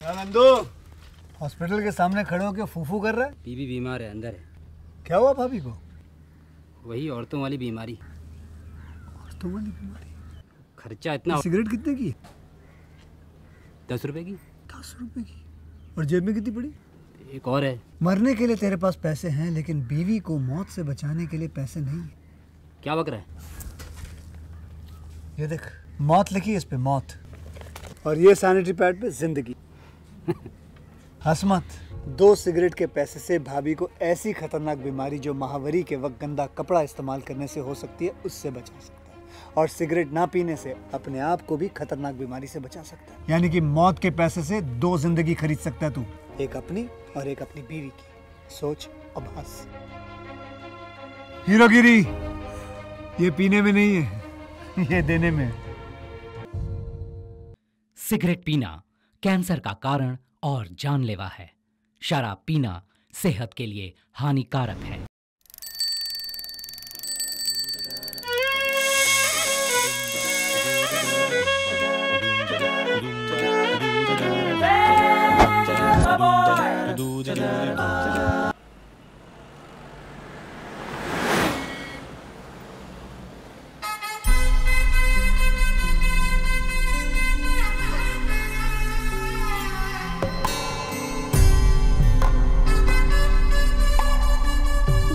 Nandu, hospital के सामने खड़े होकर फूफू कर रहा है। बीबी बीमार है, अंदर है। क्या हुआ भाभी को? वही औरतों वाली बीमारी। औरतों वाली बीमारी? खर्चा इतना। सिगरेट कितने की? 10 रुपए की। 10 रुपए की? और जेब में कितनी पड़ी? एक और है। मरने के लिए तेरे पास पैसे हैं, लेकिन बीवी को मौत से बचाने के लिए पैसे नहीं है। क्या बक रहा है? ये देख, मौत लिखी है इस पे, मौत। और ये सैनिटरी पैड पे जिंदगी। हंस मत। 2 सिगरेट के पैसे से भाभी को ऐसी खतरनाक बीमारी जो महावरी के वक्त गंदा कपड़ा इस्तेमाल करने से हो सकती है, उससे बचा सकता है। और सिगरेट ना पीने से अपने आप को भी खतरनाक बीमारी से बचा सकता है। यानी कि मौत के पैसे से 2 जिंदगी खरीद सकता है तू, एक अपनी और एक अपनी बीवी की। सोच अब हंस। हीरोगिरी ये पीने में नहीं है, ये देने में है। सिगरेट पीना कैंसर का कारण और जानलेवा है। शराब पीना सेहत के लिए हानिकारक है।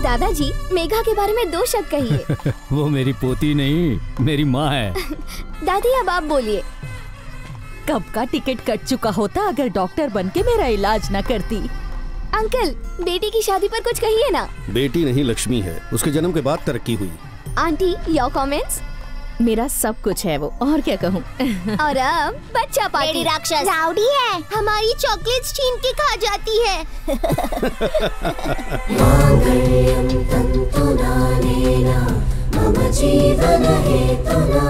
दादाजी, मेघा के बारे में 2 शब्द कहिए। वो मेरी पोती नहीं, मेरी माँ है। दादी अब आप बोलिए। कब का टिकट कट चुका होता अगर डॉक्टर बनके मेरा इलाज न करती। अंकल, बेटी की शादी पर कुछ कहिए ना। बेटी नहीं, लक्ष्मी है। उसके जन्म के बाद तरक्की हुई। Aunty, your comments? मेरा सब कुछ है वो, और क्या कहूँ। और अब बच्चा पार्टी। राक्षस राउडी है, हमारी चॉकलेट्स छीन के खा जाती है। मम जीवन हेतुना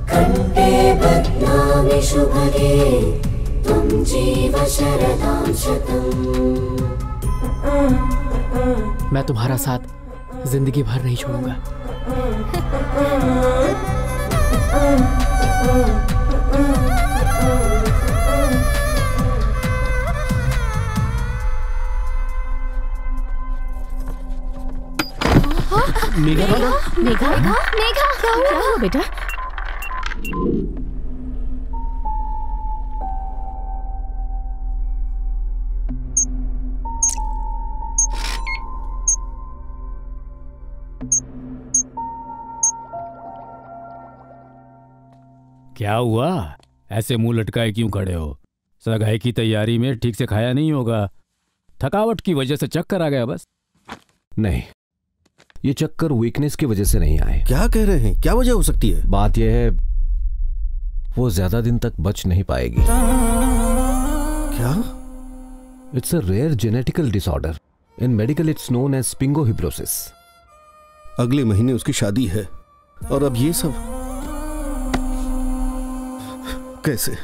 कंठे बध्नामि शुभगे त्वं जीव शरदां शतम्। मैं तुम्हारा साथ जिंदगी भर नहीं छोड़ूंगा। मेघा, मेघा, मेघा, क्या हुआ बेटा? क्या हुआ? ऐसे मुंह लटकाए क्यों खड़े हो? सगाई की तैयारी में ठीक से खाया नहीं होगा। थकावट की वजह से चक्कर आ गया बस। नहीं, ये चक्कर वीकनेस की वजह से नहीं आए। क्या कह रहे हैं? क्या वजह हो सकती है? बात यह है, वो ज्यादा दिन तक बच नहीं पाएगी। क्या? It's a rare genetical disorder. In medical it's known as spingohibrosis. अगले महीने उसकी शादी है और अब ये सब कैसे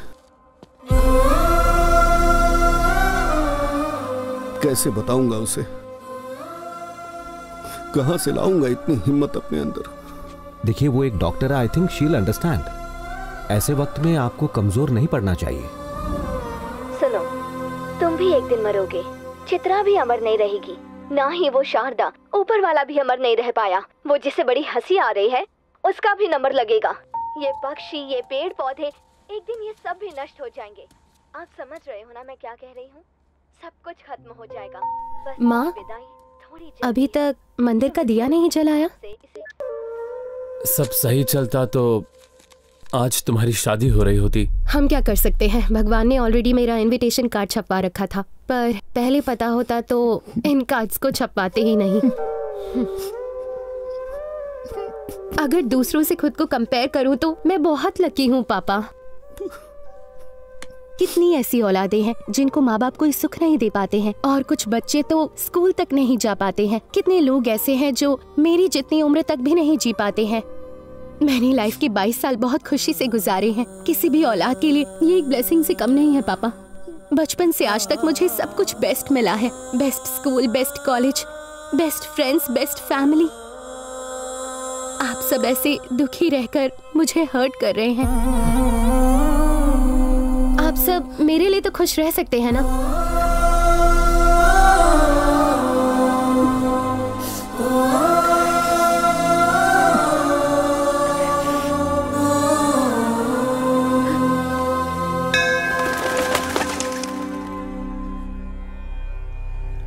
कैसे बताऊंगा उसे? कहां से लाऊंगा इतनी हिम्मत अपने अंदर? देखिए, वो एक डॉक्टर है। I think she will understand. ऐसे वक्त में आपको कमजोर नहीं पड़ना चाहिए। सुनो, तुम भी एक दिन मरोगे। चित्रा भी अमर नहीं रहेगी, ना ही वो शारदा। ऊपर वाला भी अमर नहीं रह पाया। वो जिसे बड़ी हंसी आ रही है, उसका भी नंबर लगेगा। ये पक्षी, ये पेड़ पौधे, एक दिन ये सब भी नष्ट हो जाएंगे। आप समझ रहे हो ना मैं क्या कह रही हूँ? सब कुछ खत्म हो जाएगा। बस माँ, अभी तक मंदिर का दिया नहीं जलाया? सब सही चलता तो आज तुम्हारी शादी हो रही होती। हम क्या कर सकते हैं? भगवान ने ऑलरेडी मेरा इनविटेशन कार्ड छपवा रखा था, पर पहले पता होता तो इन कार्ड्स को छपवाते ही नहीं। अगर दूसरों से खुद को कंपेयर करूं तो मैं बहुत लकी हूं पापा। कितनी ऐसी औलादें हैं जिनको माँ बाप कोई सुख नहीं दे पाते हैं, और कुछ बच्चे तो स्कूल तक नहीं जा पाते हैं। कितने लोग ऐसे हैं जो मेरी जितनी उम्र तक भी नहीं जी पाते हैं। मैंने लाइफ के 22 साल बहुत खुशी से गुजारे हैं। किसी भी औलाद के लिए ये एक ब्लेसिंग से कम नहीं है पापा। बचपन से आज तक मुझे सब कुछ बेस्ट मिला है। Best school, best college, best friends, best family. आप सब ऐसे दुखी रहकर मुझे हर्ट कर रहे हैं। आप सब मतलब मेरे लिए तो खुश रह सकते हैं ना।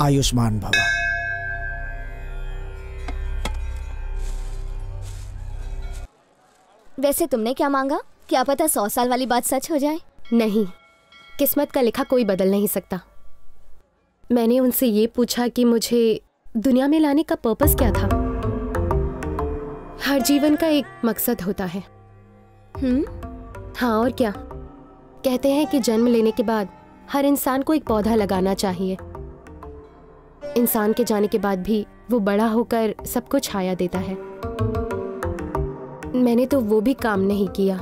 आयुष्मान भव। वैसे तुमने क्या मांगा? क्या पता 100 साल वाली बात सच हो जाए। नहीं, किस्मत का लिखा कोई बदल नहीं सकता। मैंने उनसे ये पूछा कि मुझे दुनिया में लाने का पर्पस क्या था। हर जीवन का एक मकसद होता है। हाँ, और क्या। कहते हैं कि जन्म लेने के बाद हर इंसान को एक पौधा लगाना चाहिए। इंसान के जाने के बाद भी वो बड़ा होकर सबको छाया देता है। मैंने तो वो भी काम नहीं किया।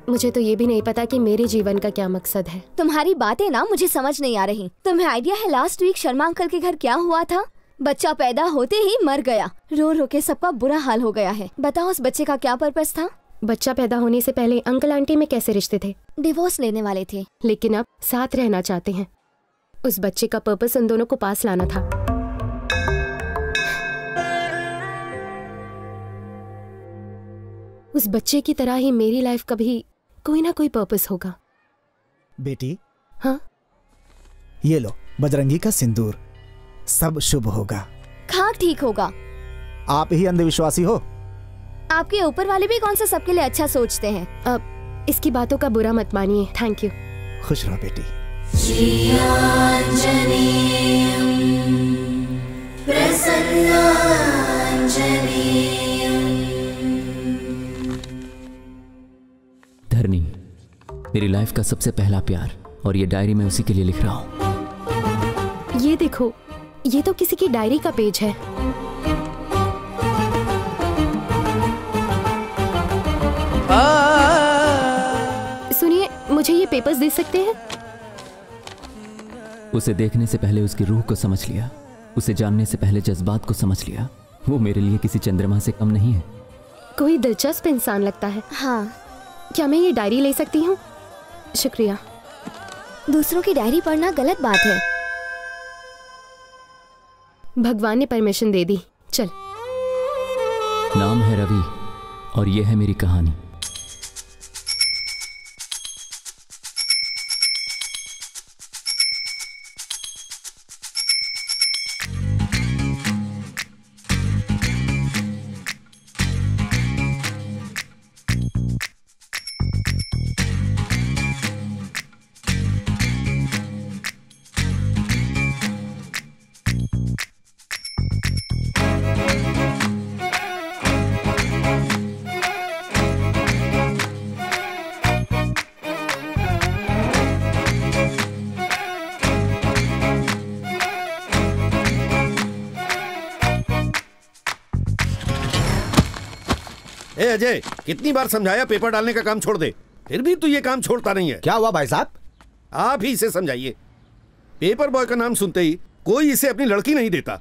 मुझे तो ये भी नहीं पता कि मेरे जीवन का क्या मकसद है। तुम्हारी बातें ना मुझे समझ नहीं आ रही। तुम्हें आइडिया है लास्ट वीक शर्मा अंकल के घर क्या हुआ था? बच्चा पैदा होते ही मर गया। रो रो के सबका बुरा हाल हो गया है। बताओ उस बच्चे का क्या पर्पस था? बच्चा पैदा होने से पहले अंकल आंटी में कैसे रिश्ते थे? डिवोर्स लेने वाले थे, लेकिन अब साथ रहना चाहते हैं। उस बच्चे का पर्पस उन दोनों को पास लाना था। उस बच्चे की तरह ही मेरी लाइफ का भी कोई ना कोई पर्पस होगा। बेटी, हाँ, ये लो बजरंगी का सिंदूर, सब शुभ होगा। हाँ, ठीक होगा। आप ही अंधविश्वासी हो। आपके ऊपर वाले भी कौन सा सबके लिए अच्छा सोचते हैं। अब इसकी बातों का बुरा मत मानिए। Thank you. खुश रहो बेटी। धरनी, मेरी लाइफ का सबसे पहला प्यार, और ये डायरी मैं उसी के लिए लिख रहा हूँ। ये देखो, ये तो किसी की डायरी का पेज है। सुनिए, मुझे ये पेपर्स दे सकते हैं? उसे देखने से पहले उसकी रूह को समझ लिया, उसे जानने से पहले जज्बात को समझ लिया। वो मेरे लिए किसी चंद्रमा से कम नहीं है। कोई दिलचस्प इंसान लगता है। हाँ, क्या मैं ये डायरी ले सकती हूँ? शुक्रिया। दूसरों की डायरी पढ़ना गलत बात है। भगवान ने परमिशन दे दी। चल। नाम है रवि और ये है मेरी कहानी। अजय, कितनी बार समझाया पेपर डालने का काम छोड़ दे, फिर भी तू ये काम छोड़ता नहीं है। क्या हुआ भाई साहब? आप ही इसे समझाइए। पेपर बॉय का नाम सुनते ही कोई इसे अपनी लड़की नहीं देता।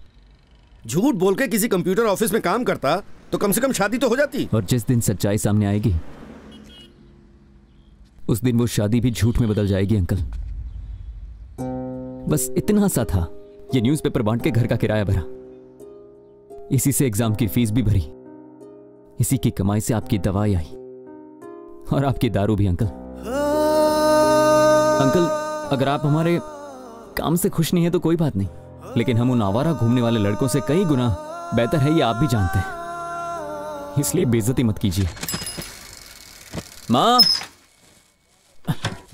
झूठ बोल के किसी कंप्यूटर ऑफिस में काम करता तो कम से कम शादी तो हो जाती। और जिस दिन सच्चाई सामने आएगी उस दिन वो शादी भी झूठ में बदल जाएगी अंकल। बस इतना सा था, ये न्यूज़पेपर बांट के घर का किराया भरा, इसी से एग्जाम की फीस भी भरी, इसी की कमाई से आपकी दवाई आई और आपकी दारू भी। अंकल अगर आप हमारे काम से खुश नहीं है तो कोई बात नहीं, लेकिन हम उन आवारा घूमने वाले लड़कों से कई गुना बेहतर है, ये आप भी जानते हैं, इसलिए बेइज्जती मत कीजिए। माँ,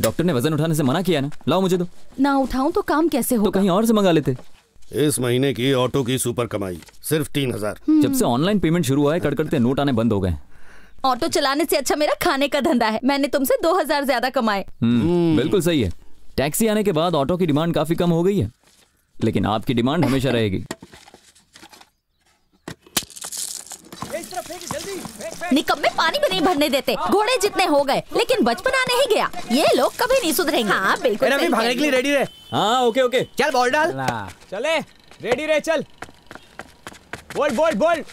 डॉक्टर ने वजन उठाने से मना किया ना, लाओ मुझे दो। ना उठाऊं तो काम कैसे होगा? तो कहीं और से मंगा लेते। इस महीने की ऑटो की सुपर कमाई सिर्फ 3000। जब से ऑनलाइन पेमेंट शुरू हुआ है कड़कड़ते नोट आने बंद हो गए। ऑटो चलाने से अच्छा मेरा खाने का धंधा है। मैंने तुमसे 2000 ज्यादा कमाए। बिल्कुल सही है। टैक्सी आने के बाद ऑटो की डिमांड काफी कम हो गई है, लेकिन आपकी डिमांड हमेशा रहेगी। निकम्मे पानी भी नहीं भरने देते, घोड़े जितने हो गए, लेकिन बचपना नहीं गया। ये लोग कभी नहीं सुधरेंगे। हाँ बिल्कुल। अभी भागने के लिए रेडी रहे। हाँ ओके ओके, चल बॉल डाल। चले, रेडी रहे, चल। बोल बोल बोल।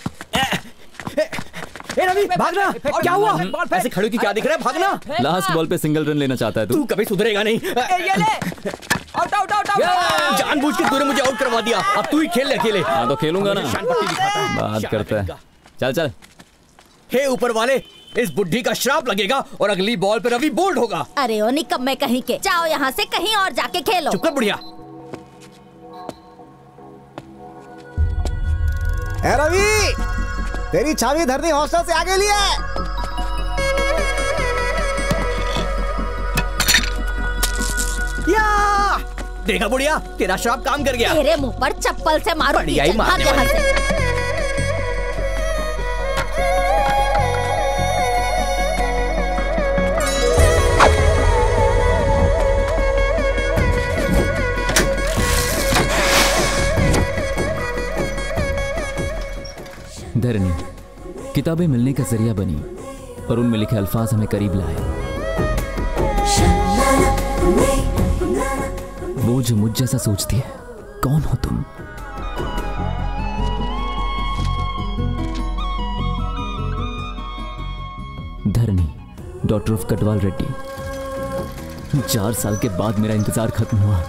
रवि भागना। क्या हुआ? ऐसे खड़े की क्या दिख रहा है? भागना। लास्ट बॉल पे सिंगल रन लेना चाहता है तू कभी सुधरेगा नहीं। ये ले। Out out out out. जानबूझ के तूने मुझे आउट करवा दिया। अब तू ही खेल ले अकेले। हाँ तो खेलूंगा ना। बात करता है। चल चल। हे ऊपर वाले, इस बुढ़ी का श्राप लगेगा और अगली बॉल पे रवि बोल्ड होगा। अरे ओ निकम्मे कहीं के, जाओ यहाँ से कहीं और जाके खेलो। चुप कर बुढ़िया। रवि, तेरी चाबी धरती हॉस्टल से आगे लिए। या देखा बुढ़िया, तेरा श्राप काम कर गया। तेरे मुंह पर चप्पल से मारो। बढ़िया ही मारने वाली। धरनी किताबें मिलने का जरिया बनी और उनमें लिखे अल्फाज हमें करीब लाए। वो जो मुझ जैसा सोचती है, कौन हो तुम? धरनी, डॉक्टर ऑफ कटवाल रेड्डी। 4 साल के बाद मेरा इंतजार खत्म हुआ।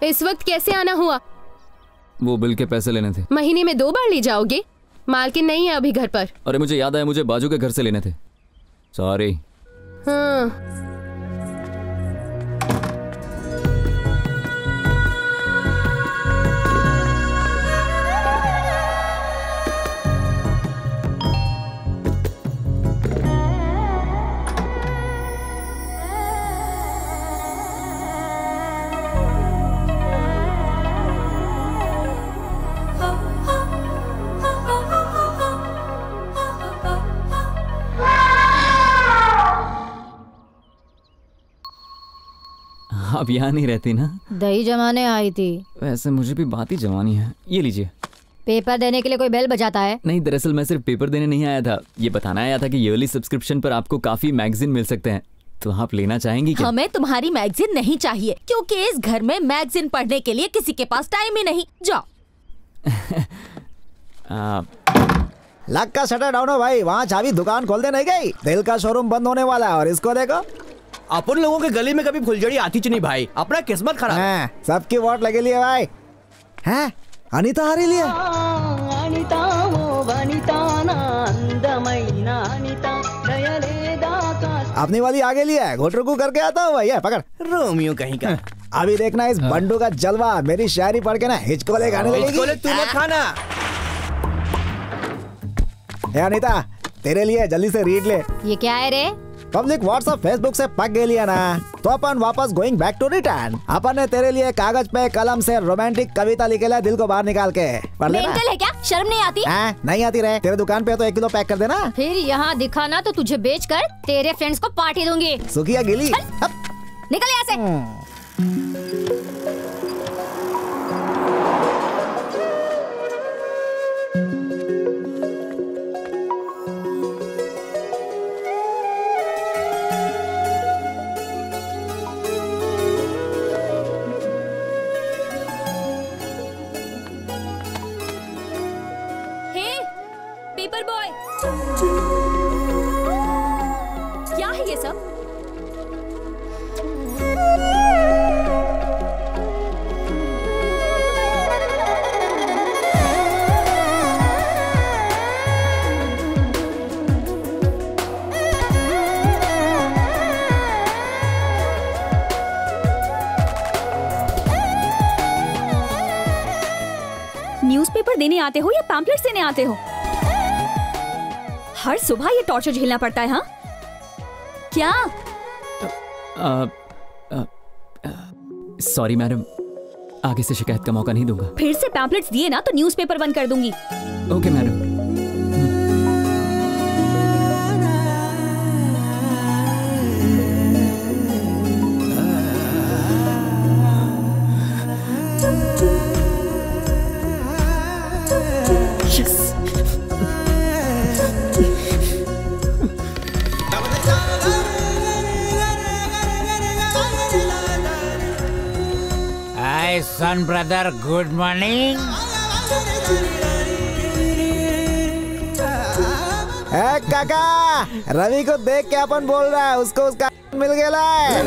इस वक्त कैसे आना हुआ? वो बिल के पैसे लेने थे। महीने में 2 बार ले जाओगे? मालकिन नहीं है अभी घर पर। अरे मुझे याद आया, मुझे बाजू के घर से लेने थे। सॉरी। हाँ। आप यहाँ नहीं रहती ना? दही जमाने आई थी। वैसे मुझे भी बात ही जमानी है। ये लीजिए। पेपर देने के लिए कोई बेल बजाता है? नहीं, दरअसल मैं सिर्फ पेपर देने नहीं आया था, ये बताना आया था कि ईयरली सब्सक्रिप्शन पर आपको काफी मैगजीन मिल सकते हैं, तो आप लेना चाहेंगी क्या? हमें तुम्हारी मैगजीन नहीं चाहिए, क्योंकि इस घर में मैगजीन पढ़ने के लिए किसी के पास टाइम ही नहीं। जाओ। लक का शटर डाउन हो भाई, वहाँ चाबी दुकान खोल दे नहीं गई। दिल का शोरूम बंद होने वाला है और इसको देखो। अपन लोगों के गली में कभी फुलझड़ी आती च नहीं भाई, अपना किस्मत खराब है। सबकी वोट लगे लिए भाई। हैं? अनीता हारी लिए। अपनी वाली आगे लिया है, घोटरकू करके आता हूँ भाई। पकड़ रोमियो कहीं का। अभी देखना इस बंडू का जलवा। मेरी शायरी पढ़ के ना हिचकोले खाने लगेगी। तू मत खाना। अनीता तेरे लिए जल्दी से रीड ले। ये क्या है रे? पब्लिक व्हाट्सएप फेसबुक से पक गई लिया ना, तो अपन वापस गोइंग बैक टू रिटर्न। अपन ने तेरे लिए कागज पे कलम से रोमांटिक कविता लिखेला, दिल को बाहर निकाल के पढ़ लेना। मेंटल है क्या? शर्म नहीं आती? नहीं आती रे। तेरे दुकान पे तो 1 किलो पैक कर देना। फिर यहाँ दिखाना तो तुझे बेच कर तेरे फ्रेंड्स को पार्टी दूंगी। सुखिया गिली। निकल यहाँ से। पेपर बॉय, क्या है ये सब? देने आते हो या पैम्पलेट्स देने आते हो? हर सुबह ये टॉर्चर झेलना पड़ता है, हाँ? क्या? सॉरी मैडम, आगे से शिकायत का मौका नहीं दूंगा। फिर से पैम्पलेट्स दिए ना तो न्यूज़पेपर बंद कर दूंगी। Okay madam. सन ब्रदर, गुड मॉर्निंग। काका, रवि को देख के अपन बोल रहा है उसको उसका मिल गया है।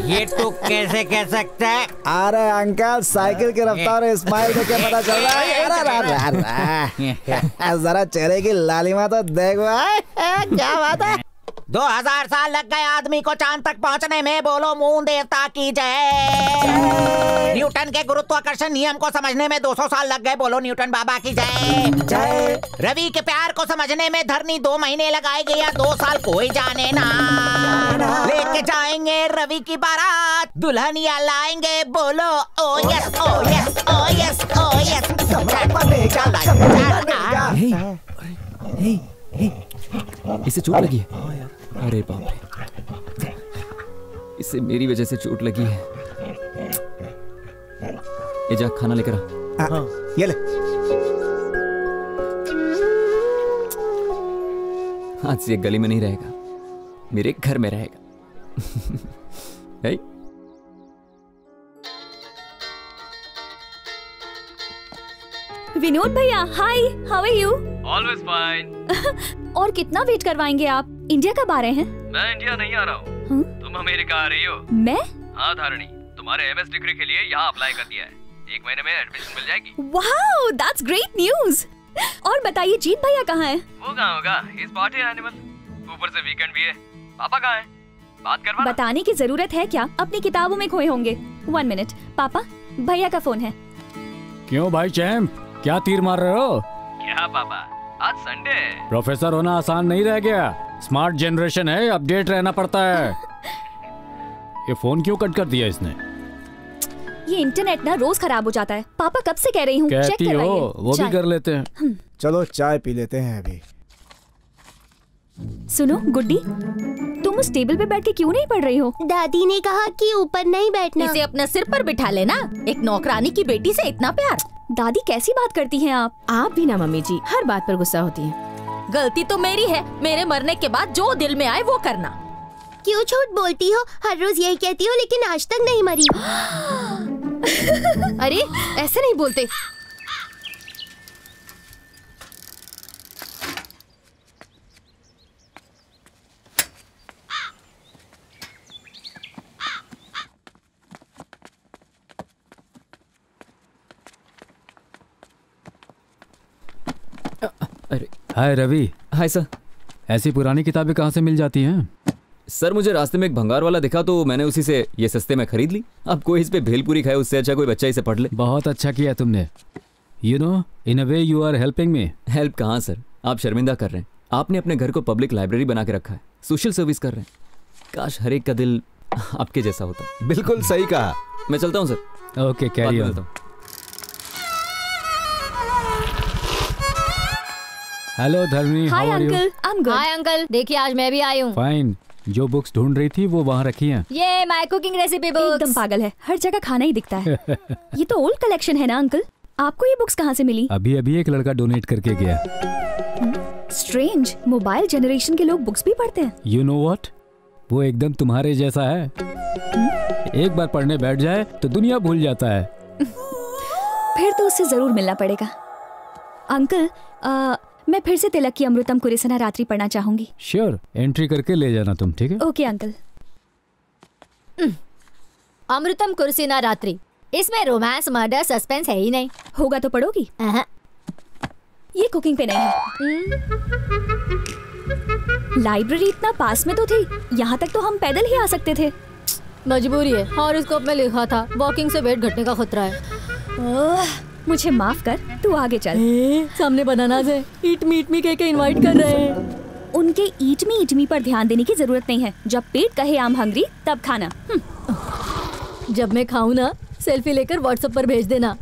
ये तू कैसे कह सकता है? अरे अंकल, साइकिल की रफ्तार और स्माइल देख के पता चल रहा है। जरा चेहरे की लालिमा तो देख भाई, क्या बात है। 2000 साल लग गए आदमी को चांद तक पहुंचने में, बोलो मून देवता की जय। न्यूटन के गुरुत्वाकर्षण नियम को समझने में 200 साल लग गए, बोलो न्यूटन बाबा की जय। रवि के प्यार को समझने में धरनी 2 महीने लगाएगी या 2 साल, कोई जाने ना। लेके जाएंगे रवि की बारात, दुल्हनिया लाएंगे, बोलो ओ यस ओ यस ओ यस ओ यस। इसे चोट लगी है? अरे बाप रे, इसे मेरी वजह से चोट लगी है। ये जा, खाना लेकर आ। ये ले। आज से गली में नहीं रहेगा, मेरे घर में रहेगा। विनोद भैया, hi, how are you? Always fine. और कितना वेट करवाएंगे आप? इंडिया कब आ रहे हैं? मैं इंडिया नहीं आ रहा हूँ। तुम अमेरिका आ रही हो? मैं? हाँ धारणी, तुम्हारे एमएस डिग्री के लिए यहाँ अप्लाई कर दिया है। 1 महीने में एडमिशन मिल जाएगी। Wow, that's great news. और बताइए, जीत भैया कहाँ है? वो कहाँ होगा, इस पार्टी एनिमल। ऊपर से वीकेंड भी है। पापा कहाँ है? बात करवाना। बताने की जरूरत है क्या? अपनी किताबों में खोए होंगे। 1 मिनट, पापा, भैया का फोन है। क्यों भाई चैंप, क्या तीर मार रहे हो? क्या पापा, आज संडे है। प्रोफेसर होना आसान नहीं रह गया। स्मार्ट जनरेशन है, अपडेट रहना पड़ता है। ये फोन क्यों कट कर दिया इसने? ये इंटरनेट ना रोज खराब हो जाता है। पापा कब से कह रही हूँ, चेक करवाइए। वो भी कर लेते हैं। चलो चाय पी लेते हैं अभी। सुनो गुड्डी, तुम उस टेबल पे बैठ के क्यों नहीं पढ़ रही हो? दादी ने कहा कि ऊपर नहीं बैठना। इसे अपने सिर पर बिठा लेना। एक नौकरानी की बेटी से इतना प्यार। दादी कैसी बात करती हैं आप? आप भी ना मम्मी जी, हर बात पर गुस्सा होती हैं। गलती तो मेरी है। मेरे मरने के बाद जो दिल में आए वो करना। क्यों झूठ बोलती हो? हर रोज यही कहती हो, लेकिन आज तक नहीं मरी। अरे ऐसे नहीं बोलते। अरे हाय रवि। Hi sir. ऐसी पुरानी किताबें कहाँ से मिल जाती हैं? सर मुझे रास्ते में एक भंगार वाला दिखा तो मैंने उसी से ये सस्ते में खरीद ली। अब कोई इस पे भेलपूरी खाए उससे अच्छा कोई बच्चा इसे पढ़ ले। बहुत अच्छा किया तुमने। You know, in a way you are helping me. Help कहाँ सर, आप शर्मिंदा कर रहे हैं। आपने अपने घर को पब्लिक लाइब्रेरी बना के रखा है, सोशल सर्विस कर रहे हैं। काश हर एक का दिल आपके जैसा होता। बिल्कुल सही कहा। मैं चलता हूँ sir. Okay, carry on. Hello Dharmi, hi uncle, I am good. Hi uncle, देखिए आज मैं भी आई हूँ। फाइन। जो बुक्स ढूंढ रही थी वो वहाँ रखी हैं। ये माय कुकिंग रेसिपी बुक्स। एकदम पागल है, हर जगह खाना ही दिखता है। ये तो ओल्ड कलेक्शन है ना अंकल? आपको ये बुक्स कहाँ से मिली? अभी अभी एक लड़का डोनेट करके गया। स्ट्रेंज, मोबाइल जनरेशन के लोग बुक्स भी पढ़ते हैं। यू नो व्हाट, वो एकदम तुम्हारे जैसा है। एक बार पढ़ने बैठ जाए तो दुनिया भूल जाता है। फिर तो उससे जरूर मिलना पड़ेगा। अंकल, मैं फिर से तिलक की अमृतम कुरिसना रात्रि पढ़ना चाहूंगी। श्योर, एंट्री करके ले जाना तुम, ठीक है? Okay uncle. अमृतम कुरिसना रात्रि, इसमें रोमांस, मर्डर, सस्पेंस है ही नहीं। होगा तो पढ़ोगी? ये कुकिंग पे नहीं है। लाइब्रेरी इतना पास में तो थी, यहाँ तक तो हम पैदल ही आ सकते थे। मजबूरी है, और स्कोप में लिखा था वॉकिंग से वेट घटने का खतरा है। मुझे माफ कर, तू आगे चल। सामने बनानाज है, ईट मी के इनवाइट कर रहे हैं। उनके ईट मी पर ध्यान देने की जरूरत नहीं है। जब पेट कहे आम हंगरी तब खाना। जब मैं खाऊं ना, सेल्फी लेकर व्हाट्सएप पर भेज देना।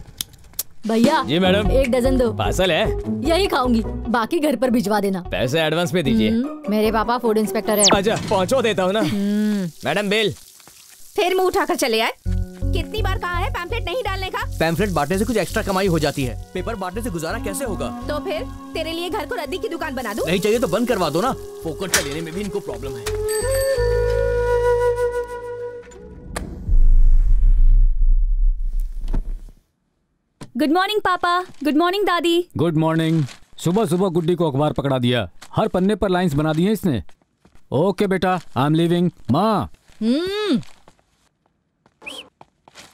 भैया जी मैडम, 1 डजन दो। पार्सल है? यही खाऊंगी, बाकी घर पर भिजवा देना। पैसे एडवांस में दीजिए। मेरे पापा फूड इंस्पेक्टर है। अच्छा पहुंचो देता हूँ ना। Madam bill. फिर मुंह उठाकर चले आए। कितनी बार कहा है पैम्फलेट नहीं डालने का? पैम्फलेट बांटने से कुछ एक्स्ट्रा कमाई हो जाती है, पेपर बांटने से गुजारा कैसे होगा? तो फिर तेरे लिए घर को रद्दी की दुकान बना दूं? नहीं चाहिए तो बंद करवा दो ना, फोकट का लेने में भी इनको प्रॉब्लम है। गुड मॉर्निंग पापा। गुड मॉर्निंग दादी। Good morning. सुबह सुबह गुड्डी को अखबार पकड़ा दिया, हर पन्ने पर लाइंस बना दी हैं इसने। ओके बेटा, आई एम लीविंग। माँ।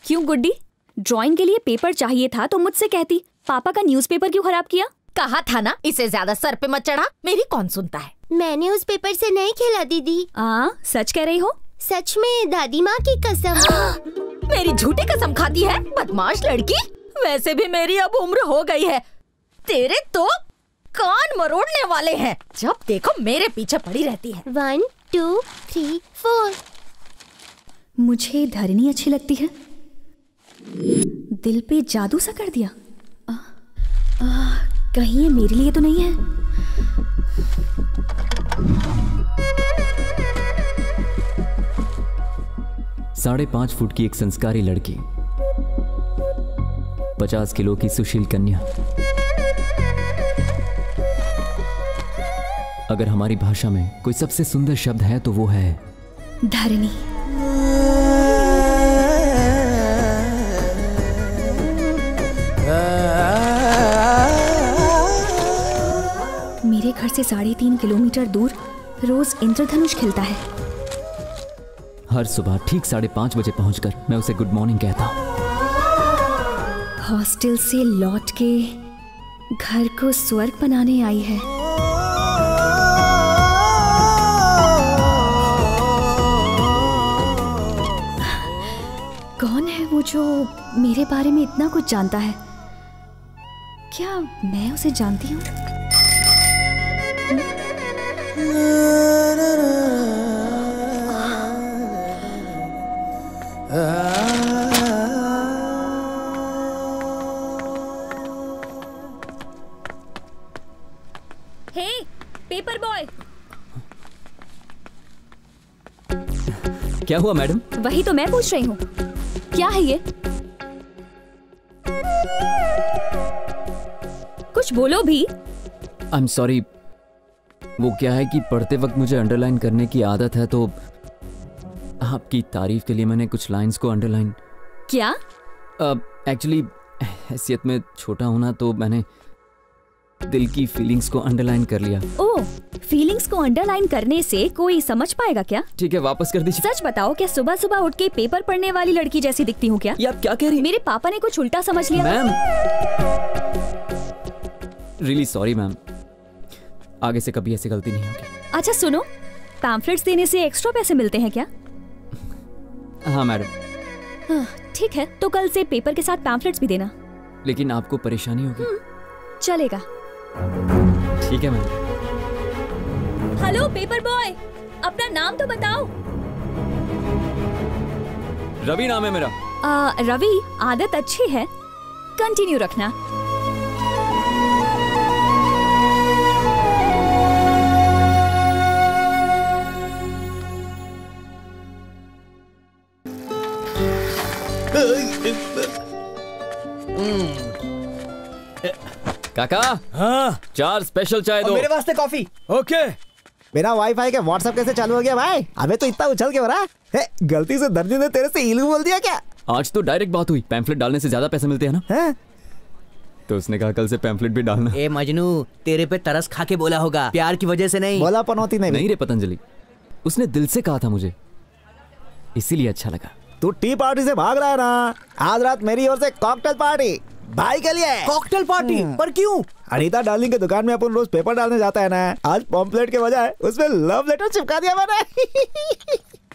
क्यों गुड्डी, ड्राइंग के लिए पेपर चाहिए था तो मुझसे कहती। पापा का न्यूज़पेपर क्यों खराब किया? कहा था ना इसे ज्यादा सर पे मत चढ़ा, मेरी कौन सुनता है। मैंने उस पेपर से नहीं खेला दीदी। सच कह रही हो? सच में दादी माँ की कसम। मेरी झूठी कसम खाती है, बदमाश लड़की। वैसे भी मेरी अब उम्र हो गई है, तेरे तो कान मरोड़ने वाले हैं। जब देखो मेरे पीछे पड़ी रहती है। 1 2 3 4। मुझे धरनी अच्छी लगती है। दिल पे जादू सा कर दिया। कहीं ये मेरे लिए तो नहीं है? साढ़े 5 फुट की एक संस्कारी लड़की, 50 किलो की सुशील कन्या। अगर हमारी भाषा में कोई सबसे सुंदर शब्द है तो वो है धरनी। मेरे घर से 3.5 किलोमीटर दूर रोज इंद्रधनुष खिलता है। हर सुबह ठीक 5:30 बजे पहुंचकर मैं उसे गुड मॉर्निंग कहता हूं। हॉस्टल से लौट के घर को स्वर्ग बनाने आई है। कौन है वो जो मेरे बारे में इतना कुछ जानता है? क्या मैं उसे जानती हूँ? हे, पेपर बॉय। क्या हुआ मैडम? वही तो मैं पूछ रही हूँ, क्या है ये? कुछ बोलो भी। आई एम सॉरी, वो क्या है कि पढ़ते वक्त मुझे अंडरलाइन करने की आदत है, तो आपकी तारीफ के लिए मैंने कुछ लाइंस को अंडरलाइन। क्या? एक्चुअली हैसियत में छोटा होना, तो मैंने दिल की फीलिंग्स को अंडरलाइन कर लिया। ओह, फीलिंग्स को अंडरलाइन करने से कोई समझ पाएगा क्या? ठीक है, वापस कर दीजिए। सच बताओ, क्या सुबह सुबह उठ के पेपर पढ़ने वाली लड़की जैसी दिखती हूँ क्या? ये आप क्या कह रही? मेरे पापा ने कुछ उल्टा समझ लिया। मैम, रियली सॉरी मैम, आगे से कभी ऐसी गलती नहीं होगी। अच्छा सुनो, पैम्फलेट्स देने से एक्स्ट्रा पैसे मिलते हैं क्या? हाँ मैडम। ठीक है, तो कल से पेपर के साथ पैम्फलेट्स भी देना। लेकिन आपको परेशानी होगी। चलेगा। ठीक है मैम। हेलो पेपर बॉय, अपना नाम तो बताओ। रवि नाम है मेरा। रवि, आदत अच्छी है, कंटिन्यू रखना। काका, हाँ 4 स्पेशल चाय दो। मेरे वास्ते कॉफी। ओके। बिना वाईफाई के व्हाट्सएप कैसे चालू हो गया भाई? अबे तो इतना उछल के हो रहा है। गलती से दर्जी ने तेरे से इलू बोल दिया क्या? आज तो डायरेक्ट बात हुई, पैम्फलेट डालने से ज्यादा पैसे मिलते हैं ना? है? तो उसने कहा कल से पैम्फलेट भी डालना। ए मजनू, तेरे पे तरस खा के बोला होगा, प्यार की वजह से नहीं। बोला पनौती नहीं रे पतंजलि, उसने दिल से कहा था मुझे, इसीलिए अच्छा लगा। तू टी पार्टी से भाग रहा है ना? आज रात मेरी ओर से कॉकटेल पार्टी भाई के लिए। Cocktail party? पर क्यों? अनीता डार्लिंग की दुकान में अपन रोज पेपर डालने जाता है ना, आज पॉम्पलेट के बजाय उसमें लव लेटर चिपका दिया मैंने।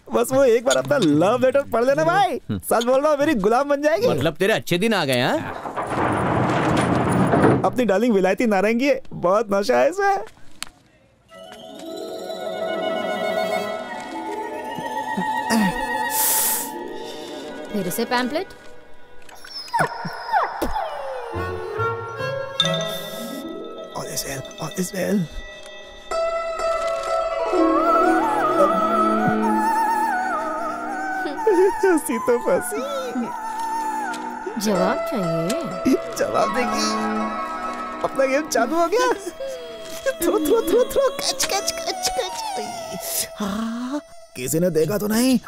बस वो एक बार अपना लव लेटर पढ़ लेना भाई, सच बोल रहा हूँ मेरी गुलाम बन जाएगी। मतलब तेरे अच्छे दिन आ गए हैं। अपनी डार्लिंग विलायती नारंगी है, बहुत नशा है इसमें। फिर से pamphlet. All is well, all is well. हंसी तो फंसी। जवाब चाहिए? जवाब देगी। अपना गेम चालू हो गया। Throw throw throw throw catch catch catch catch. हाँ, किसी ने देखा तो नहीं?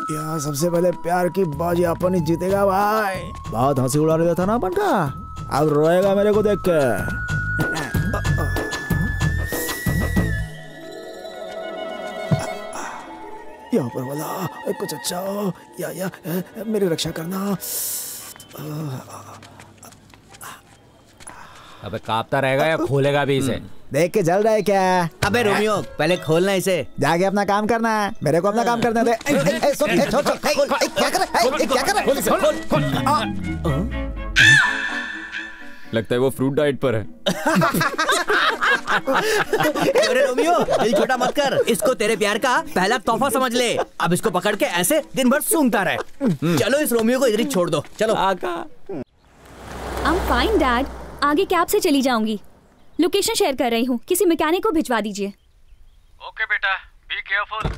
यार सबसे पहले प्यार की बाजी अपन ही जीतेगा भाई। बहुत हंसी उड़ा रहा था ना अपन का, अब रोएगा मेरे को देख के। यहाँ पर वाला कुछ अच्छा हो या मेरी रक्षा करना। अबे कांपता रहेगा या खोलेगा भी इसे? देख के जल रहा है क्या? अबे रोमियो पहले खोलना इसे। जाके अपना काम करना है, मेरे को अपना काम करने दे। क्या कर रहा है? लगता है वो फ्रूट डाइट पर है। अरे रोमियो दिल छोटा मत कर, इसको तेरे प्यार का पहला तोहफा समझ ले। अब इसको पकड़ के ऐसे दिन भर सूंघता रहे। चलो इस रोमियो को इधर ही छोड़ दो। चलो आई एम फाइन डैड, आगे कैब से चली जाऊंगी। लोकेशन शेयर कर रही हूँ, किसी मैकेनिक को भिजवा दीजिए। ओके बेटा, be careful.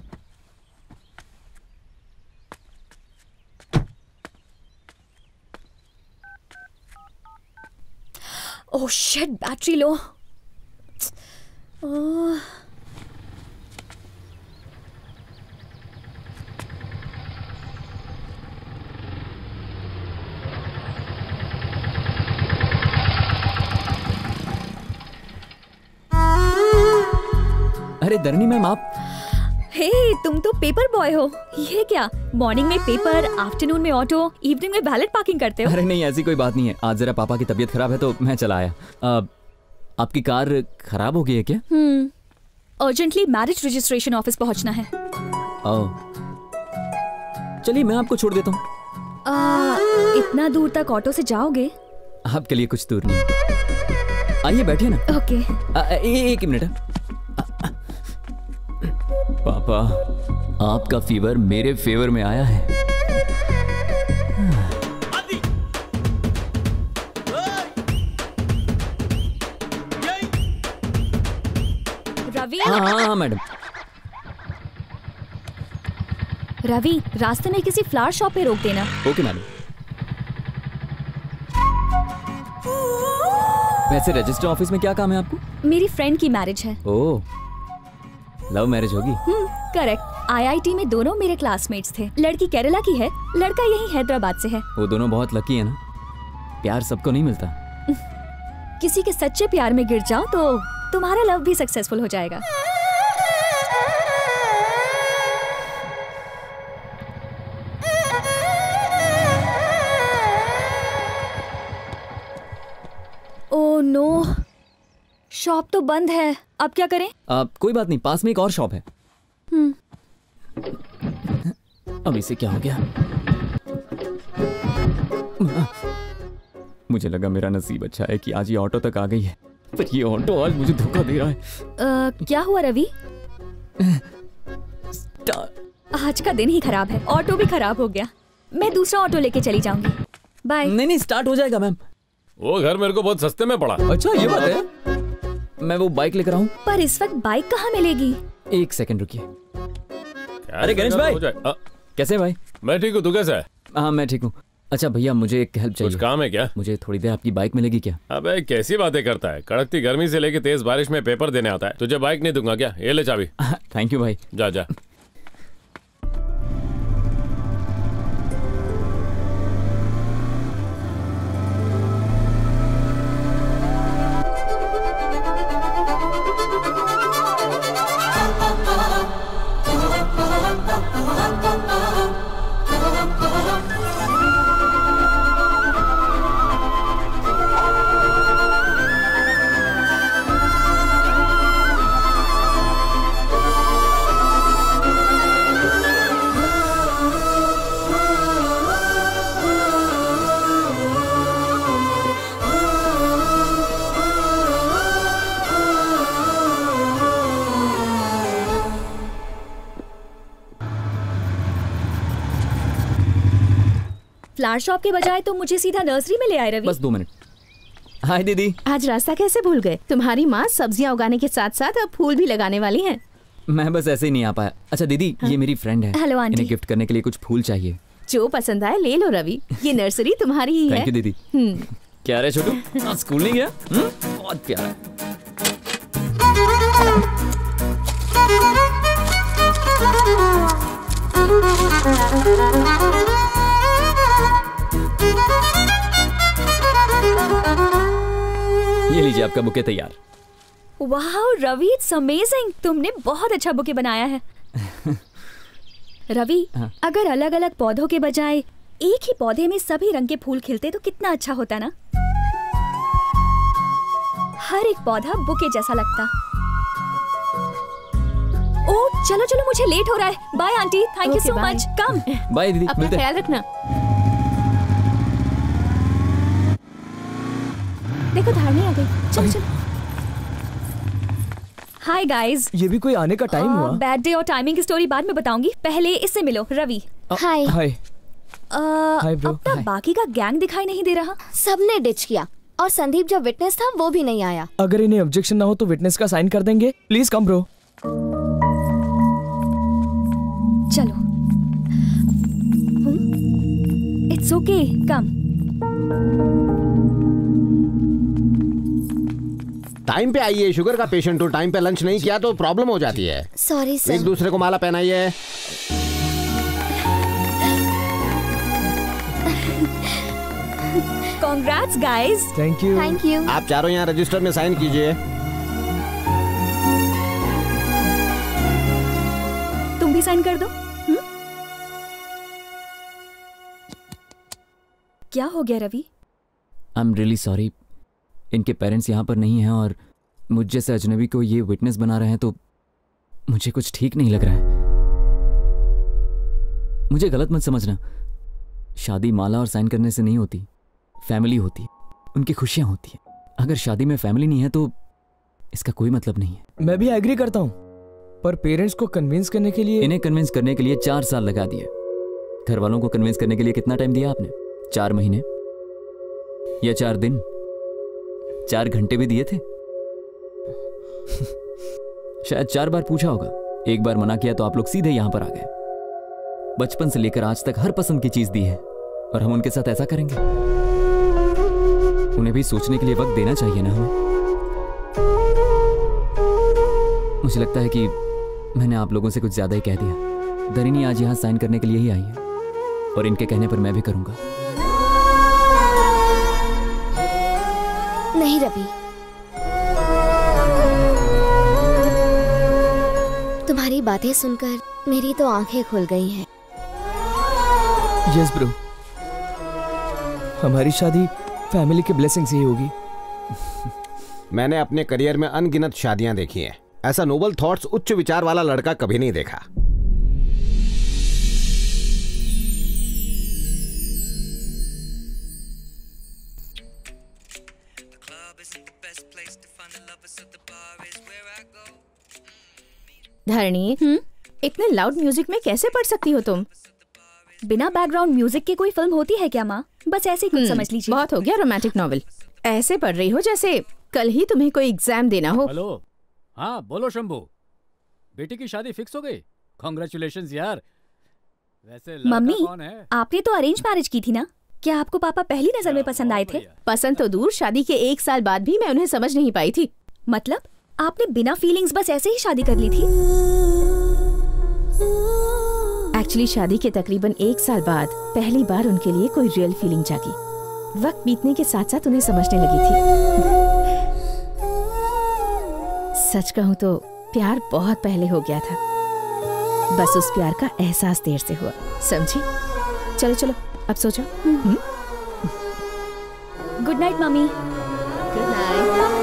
Oh shit, battery low. अरे धरनी मैम आप। हे तुम तो पेपर बॉय हो। ये क्या, मॉर्निंग में पेपर, आफ्टरनून में ऑटो, इवनिंग में वैलेट पार्किंग करते हो? अरे नहीं ऐसी कोई बात नहीं है, आज जरा पापा की तबीयत खराब है तो मैं चला आया। आपकी कार खराब हो गई है क्या? अर्जेंटली मैरिज रजिस्ट्रेशन ऑफिस पहुंचना है। चलिए मैं आपको छोड़ देता हूँ। इतना दूर तक ऑटो से जाओगे? आपके लिए कुछ दूर नहीं, आइए बैठिए ना। ओके। एक मिनट। पापा आपका फीवर मेरे फेवर में आया है। रवि। हाँ मैडम। रवि रास्ते में किसी फ्लावर शॉप पे रोक देना। Okay madam. वैसे रजिस्टर ऑफिस में क्या काम है आपको? मेरी फ्रेंड की मैरिज है। ओह, लव मैरिज होगी? करेक्ट। आईआईटी में दोनों मेरे क्लासमेट्स थे। लड़की केरला की है, लड़का यही हैदराबाद से है। वो दोनों बहुत लकी है ना, प्यार सबको नहीं मिलता। किसी के सच्चे प्यार में गिर जाओ तो तुम्हारा लव भी सक्सेसफुल हो जाएगा। ओह नो, शॉप तो बंद है, अब क्या करें? कोई बात नहीं, पास में एक और शॉप है। अब इसे क्या हो गया? मुझे लगा मेरा नसीब अच्छा है कि आज ये ऑटो तक आ गई है, पर ये ऑटो आज मुझे धोखा दे रहा है। क्या हुआ रवि? आज का दिन ही खराब है, ऑटो भी खराब हो गया। मैं दूसरा ऑटो लेके चली जाऊंगी। बाय। नहीं स्टार्ट हो जाएगा मैम। वो घर मेरे को बहुत सस्ते में पड़ा। अच्छा ये बात है, मैं वो बाइक लेकर आऊं? पर इस वक्त बाइक कहाँ मिलेगी? एक सेकंड रुकिए। अरे गणेश भाई कैसे भाई? मैं ठीक हूँ, तू कैसा है? हाँ मैं ठीक हूँ। अच्छा भैया मुझे एक हेल्प चाहिए। कुछ काम है क्या? मुझे थोड़ी देर आपकी बाइक मिलेगी क्या? अबे कैसी बातें करता है, कड़कती गर्मी से लेके तेज बारिश में पेपर देने आता है, तुझे बाइक नहीं दूंगा क्या? ये ले चाबी। थैंक यू भाई। जा जा। फ्लावर शॉप के बजाय तो मुझे सीधा नर्सरी में ले आए रवि। बस 2 मिनट। हाय दीदी। आज रास्ता कैसे भूल गए? तुम्हारी माँ सब्जियाँ उगाने के साथ साथ अब फूल भी लगाने वाली हैं। मैं बस ऐसे ही नहीं आ पाया। अच्छा दीदी, ये मेरी फ्रेंड है। Hello aunty. इन्हें गिफ्ट करने के लिए कुछ फूल चाहिए। जो पसंद आए ले लो रवि, ये नर्सरी तुम्हारी ही है। थैंक यू दीदी। क्या रे छोटू, आज स्कूल नहीं गया? बहुत प्यारा है। ये लीजिए आपका बुके तैयार। वाह रवि, इट्स अमेजिंग। तुमने बहुत अच्छा बुके बनाया है। रवि, अगर अलग अलग पौधों के बजाय एक ही पौधे में सभी रंग के फूल खिलते तो कितना अच्छा होता ना। हर एक पौधा बुके जैसा लगता। ओह चलो चलो, मुझे लेट हो रहा है। Bye aunty, thank you so much. Come. Bye दीदी, अपना ख्याल रखना। देखो धारनी आ गई। चलो चलो। Hi guys. ये भी कोई आने का टाइम हुआ? बैड डे और टाइमिंग की स्टोरी बाद में बताऊंगी, पहले इससे मिलो। Ravi. Hi. Hi. Hi bro. अब तक बाकी का गैंग दिखाई नहीं दे रहा। सबने डिच किया और संदीप जो विटनेस था वो भी नहीं आया। अगर इन्हें ऑब्जेक्शन ना हो तो विटनेस का साइन कर देंगे। Please come bro. चलो। It's okay, come. टाइम पे आइए, शुगर का पेशेंट हो। टाइम पे लंच नहीं किया तो प्रॉब्लम हो जाती है। Sorry sir. एक दूसरे को माला पहनाइए। Congrats guys. Thank you. Thank you. आप चारों यहाँ रजिस्टर में साइन कीजिए। तुम भी साइन कर दो। क्या हो गया Ravi? I am really sorry. इनके पेरेंट्स यहाँ पर नहीं हैं और मुझ जैसे अजनबी को ये विटनेस बना रहे हैं तो मुझे कुछ ठीक नहीं लग रहा है। मुझे गलत मत समझना। शादी माला और साइन करने से नहीं होती, फैमिली होती है, उनकी खुशियाँ होती हैं। अगर शादी में फैमिली नहीं है तो इसका कोई मतलब नहीं है। मैं भी एग्री करता हूँ, पर पेरेंट्स को कन्विंस करने के लिए इन्हें कन्विंस करने के लिए 4 साल लगा दिए। घर वालों को कन्विंस करने के लिए कितना टाइम दिया आपने? 4 महीने या 4 दिन? 4 घंटे भी दिए थे? शायद 4 बार पूछा होगा, 1 बार मना किया तो आप लोग सीधे यहां पर आ गए। बचपन से लेकर आज तक हर पसंद की चीज दी है और हम उनके साथ ऐसा करेंगे? उन्हें भी सोचने के लिए वक्त देना चाहिए ना हमें। मुझे लगता है कि मैंने आप लोगों से कुछ ज्यादा ही कह दिया। दरिनी आज यहां साइन करने के लिए ही आई है और इनके कहने पर मैं भी करूंगा। नहीं रवि, तुम्हारी बातें सुनकर मेरी तो आंखें खुल गई हैं। यस ब्रो, हमारी शादी फैमिली के ब्लेसिंग से ही होगी। मैंने अपने करियर में अनगिनत शादियां देखी हैं। ऐसा नोबल थॉट्स, उच्च विचार वाला लड़का कभी नहीं देखा। धरणी, इतने लाउड म्यूजिक में कैसे पढ़ सकती हो तुम? बिना बैकग्राउंड म्यूजिक की कोई फिल्म होती है क्या माँ? बस ऐसे ही कुछ समझ लीजिए। बहुत हो गया रोमांटिक नॉवेल। ऐसे पढ़ रही हो जैसे कल ही तुम्हें कोई एग्जाम देना हो। हेलो, हाँ बोलो शंभू, बेटी की शादी फिक्स हो गई? कांग्रेचुलेशंस यार। वैसे मम्मी, कौन है? आपने तो अरेंज मैरिज की थी ना? क्या आपको पापा पहली नजर में पसंद आए थे? पसंद तो दूर, शादी के 1 साल बाद भी मैं उन्हें समझ नहीं पाई थी। मतलब आपने बिना फीलिंग्स बस ऐसे ही शादी कर ली थी? एक्चुअली शादी के तकरीबन 1 साल बाद पहली बार उनके लिए कोई रियल फीलिंग जागी। वक्त बीतने के साथ साथ उन्हें समझने लगी थी। सच कहूँ तो प्यार बहुत पहले हो गया था, बस उस प्यार का एहसास देर से हुआ, समझी? चलो चलो अब सो जाओ। Good night mummy. Good night.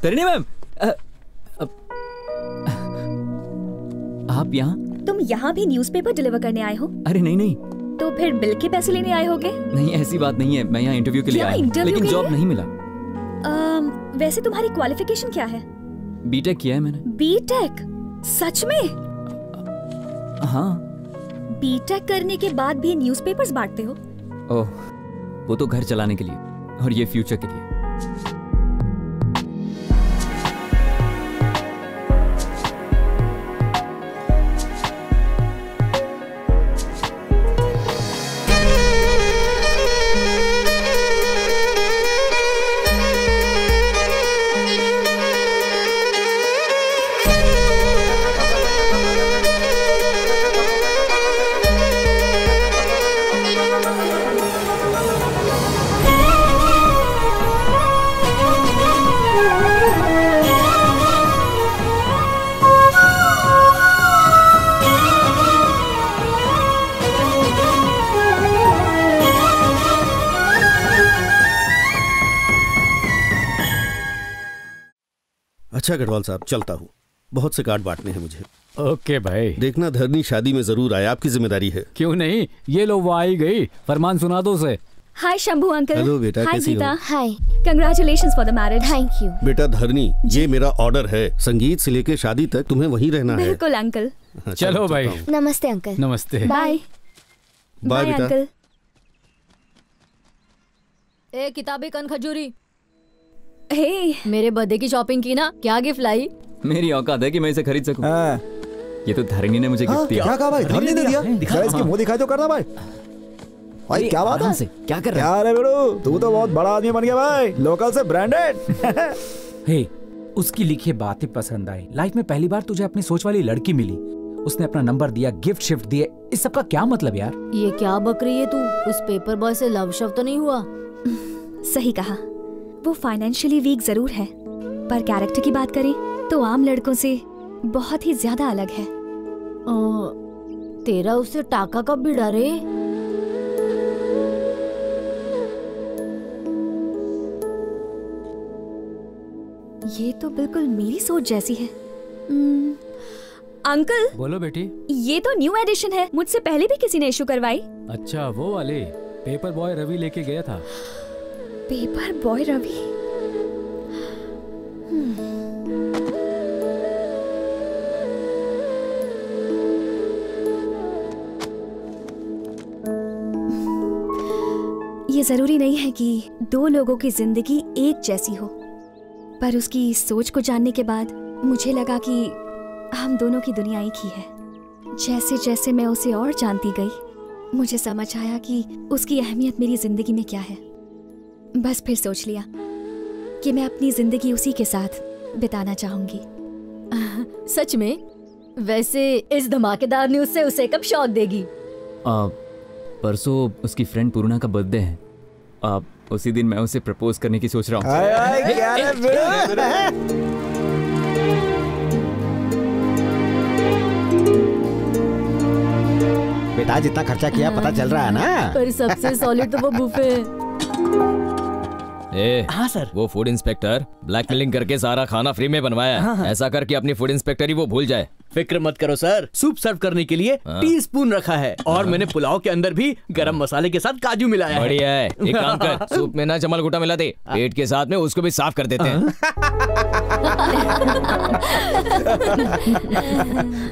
Tarini ma'am, आप यहाँ? तुम यहाँ भी न्यूज़पेपर डिलीवर करने आए हो? अरे नहीं नहीं तो फिर बिल के पैसे लेने आए होगे? नहीं, ऐसी बात नहीं है। मैं यहाँ इंटरव्यू के लिए आया हूँ, लेकिन जॉब नहीं मिला। वैसे तुम्हारी क्वालिफिकेशन क्या है? बीटेक किया है मैंने। बीटेक? सच में? हाँ। बीटेक करने के बाद भी न्यूज़पेपर्स बांटते हो? ओह, वो तो घर चलाने के लिए और ये फ्यूचर के लिए। अच्छा गढ़वाल साहब, चलता हूँ, बहुत से कार्ड बांटने हैं मुझे। ओके भाई। देखना धरनी शादी में जरूर आए, आपकी जिम्मेदारी है। क्यों नहीं, ये लो वो आई गई, फरमान सुना दो उसे। हाय शंभू अंकल। हेलो बेटा, कैसी हो? Hi, congratulations for the marriage. Thank you. बेटा धरनी, ये मेरा ऑर्डर है, संगीत से लेकर शादी तक तुम्हें वहीं रहना है। बिल्कुल अंकल। चलो भाई। नमस्ते अंकल। नमस्ते। बाय बाय बेटा। अंकल। ए किताबी कन खजूरी, हे मेरे बर्थडे की शॉपिंग की ना, क्या गिफ्ट लाई? मेरी औकात है कि मैं इसे खरीद सकूं। ये तो धरनी ने मुझे गिफ्ट दिया। क्या कहा भाई? धरनी ने दिया? दिखा इसकी मुंह दिखाई तो करना भाई। भाई क्या बात है? क्या कर रहा है? यार बेड़ू, तू तो बहुत बड़ा आदमी बन गया भाई, लोकल से ब्रांडेड। हे, उसकी लिखी बातें पसंद आई। लाइफ में पहली बार तुझे अपनी सोच वाली लड़की मिली, उसने अपना नंबर दिया, गिफ्ट शिफ्ट दिए, इस सब का क्या मतलब यार? ये क्या बक रही है तू? उस पेपर बॉय से लव शव तो नहीं हुआ? सही कहा, वो फाइनेंशियली वीक जरूर है, पर कैरेक्टर की बात करें तो आम लड़कों से बहुत ही ज्यादा अलग है। तेरा उससे टाका कब भिड़ा रे? ये तो बिल्कुल मेरी सोच जैसी है। अंकल। बोलो बेटी। ये तो न्यू एडिशन है, मुझसे पहले भी किसी ने इशू करवाई। अच्छा, वो वाले पेपर बॉय रवि लेके गया था। Paper boy Ravi? ये जरूरी नहीं है कि दो लोगों की जिंदगी एक जैसी हो, पर उसकी सोच को जानने के बाद मुझे लगा कि हम दोनों की दुनिया एक ही है। जैसे जैसे मैं उसे और जानती गई, मुझे समझ आया कि उसकी अहमियत मेरी जिंदगी में क्या है। बस फिर सोच लिया कि मैं अपनी जिंदगी उसी के साथ बिताना चाहूंगी। सच में? वैसे इस धमाकेदार न्यूज़ से उसे कब शॉक देगी? परसों उसकी फ्रेंड पूर्णा का बर्थडे है। उसी दिन मैं उसे प्रपोज करने की सोच रहा हूँ। बेटा जितना खर्चा किया पता चल रहा है ना? पर सबसे सॉलिड तो वो बुफे है। हाँ सर, वो फूड इंस्पेक्टर ब्लैकमेलिंग करके सारा खाना फ्री में बनवाया है। हाँ। ऐसा करके अपनी फूड इंस्पेक्टर ही वो भूल जाए। फिक्र मत करो सर, सूप सर्व करने के लिए टीस्पून रखा है और मैंने पुलाव के अंदर भी गरम मसाले के साथ काजू मिलाया है। बढ़िया है। एक काम कर, सूप में ना चमल गुटा मिला दे, पेट के साथ में उसको भी साफ कर देते हैं।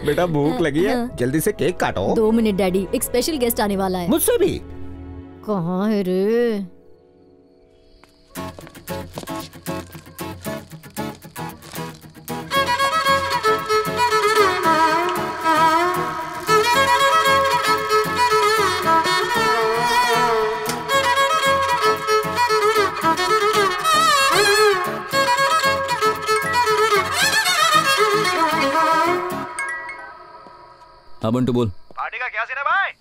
बेटा भूख लगी है, जल्दी से केक काटो। 2 मिनट डैडी, एक स्पेशल गेस्ट आने वाला है। मुझसे भी? कहाँ है रे? हाँ बंटू बोल। पार्टी का क्या सीन है भाई?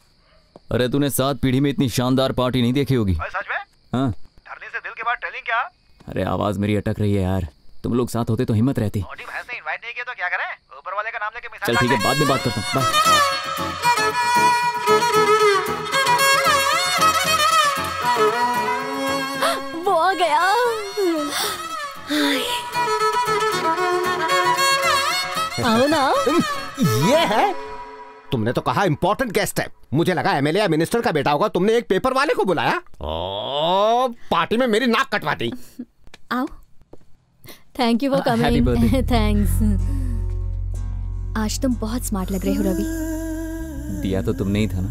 अरे तूने 7 पीढ़ी में इतनी शानदार पार्टी नहीं देखी होगी। सच में? हाँ। धरनी से दिल के बाद टेलिंग क्या? अरे आवाज मेरी अटक रही है यार, तुम लोग साथ होते तो हिम्मत रहती। भैंस ने इनवाइट नहीं किया तो क्या करें? ऊपर वाले का नाम लेके मिसाल चल ठीक है, बाद में बात करता हूँ। वो आ गया। आओ ना। ये है? तुमने तो कहा इम्पोर्टेंट गेस्ट है, मुझे लगा एमएलए या मिनिस्टर का बेटा होगा। तुमने एक पेपर वाले को बुलाया। ओ, पार्टी में मेरी नाक कटवा दी। आओ। Thank you for coming. Thanks. आज तुम बहुत स्मार्ट लग रहे हो रवि। दिया तो तुमने ही था ना।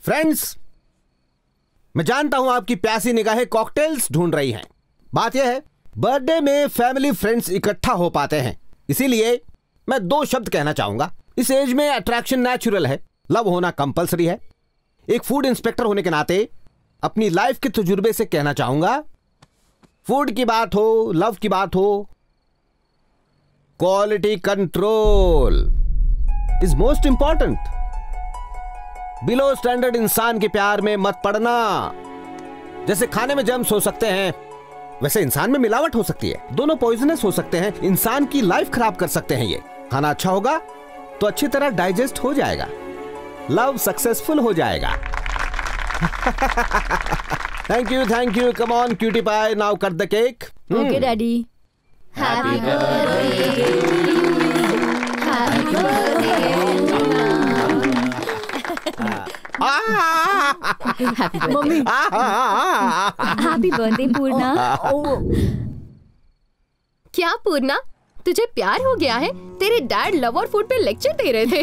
फ्रेंड्स, मैं जानता हूं आपकी प्यासी निगाहें कॉकटेल्स ढूंढ रही हैं। बात यह है, बर्थडे में फैमिली फ्रेंड्स इकट्ठा हो पाते हैं, इसीलिए मैं 2 शब्द कहना चाहूंगा। इस एज में अट्रैक्शन नेचुरल है, लव होना कंपलसरी है। एक फूड इंस्पेक्टर होने के नाते अपनी लाइफ के तजुर्बे से कहना चाहूंगा, फूड की बात हो, लव की बात हो, quality control is most important. Below standard इंसान के प्यार में मत पड़ना। जैसे खाने में जर्म्स हो सकते हैं, वैसे इंसान में मिलावट हो सकती है। दोनों पॉइजनस हो सकते हैं, इंसान की लाइफ खराब कर सकते हैं। ये खाना अच्छा होगा तो अच्छी तरह डाइजेस्ट हो जाएगा, लव सक्सेसफुल हो जाएगा। Thank you. Come on cutie pie, now cut the cake. Okay daddy. Happy birthday. Mummy. Happy birthday Purna. क्या पूर्णा, तुझे प्यार हो गया है? तेरे डैड लव और फूड पे लेक्चर दे रहे थे।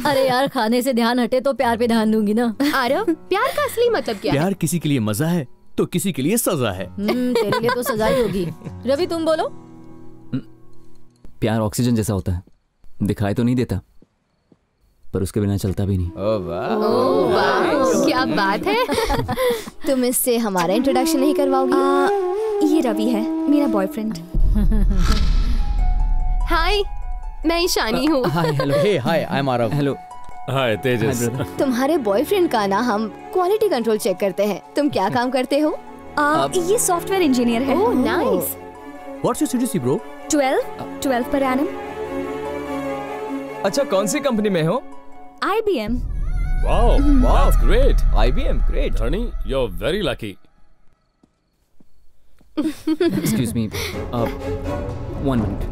अरे यार, खाने से ध्यान हटे तो प्यार पे ध्यान दूंगी ना। आरव, प्यार का असली मतलब क्या है? प्यार किसी के लिए मजा है तो किसी के लिए सजा है। तेरे लिए तो सजा ही होगी। रवि तुम बोलो। प्यार ऑक्सीजन जैसा होता है, दिखाई तो नहीं देता पर उसके बिना चलता भी नहीं। ओह वाह, क्या बात है। तुम इससे हमारा इंट्रोडक्शन नहीं करवाओगी? ये रवि है, मेरा बॉयफ्रेंड। हाय, मैं ईशानी हूँ। Hi, hello. Hey, hi, I am Aarav. Hello. Hi Tejas. तुम्हारे बॉयफ्रेंड का ना हम क्वालिटी कंट्रोल चेक करते हैं। तुम क्या काम करते हो? ये सॉफ्टवेयर इंजीनियर है। Oh nice. What's your CTC bro? 12 per annum. अच्छा, कौन सी कंपनी में हो? IBM। Wow, that's great. IBM, great. Honey, you're very lucky. Excuse me, 1 minute.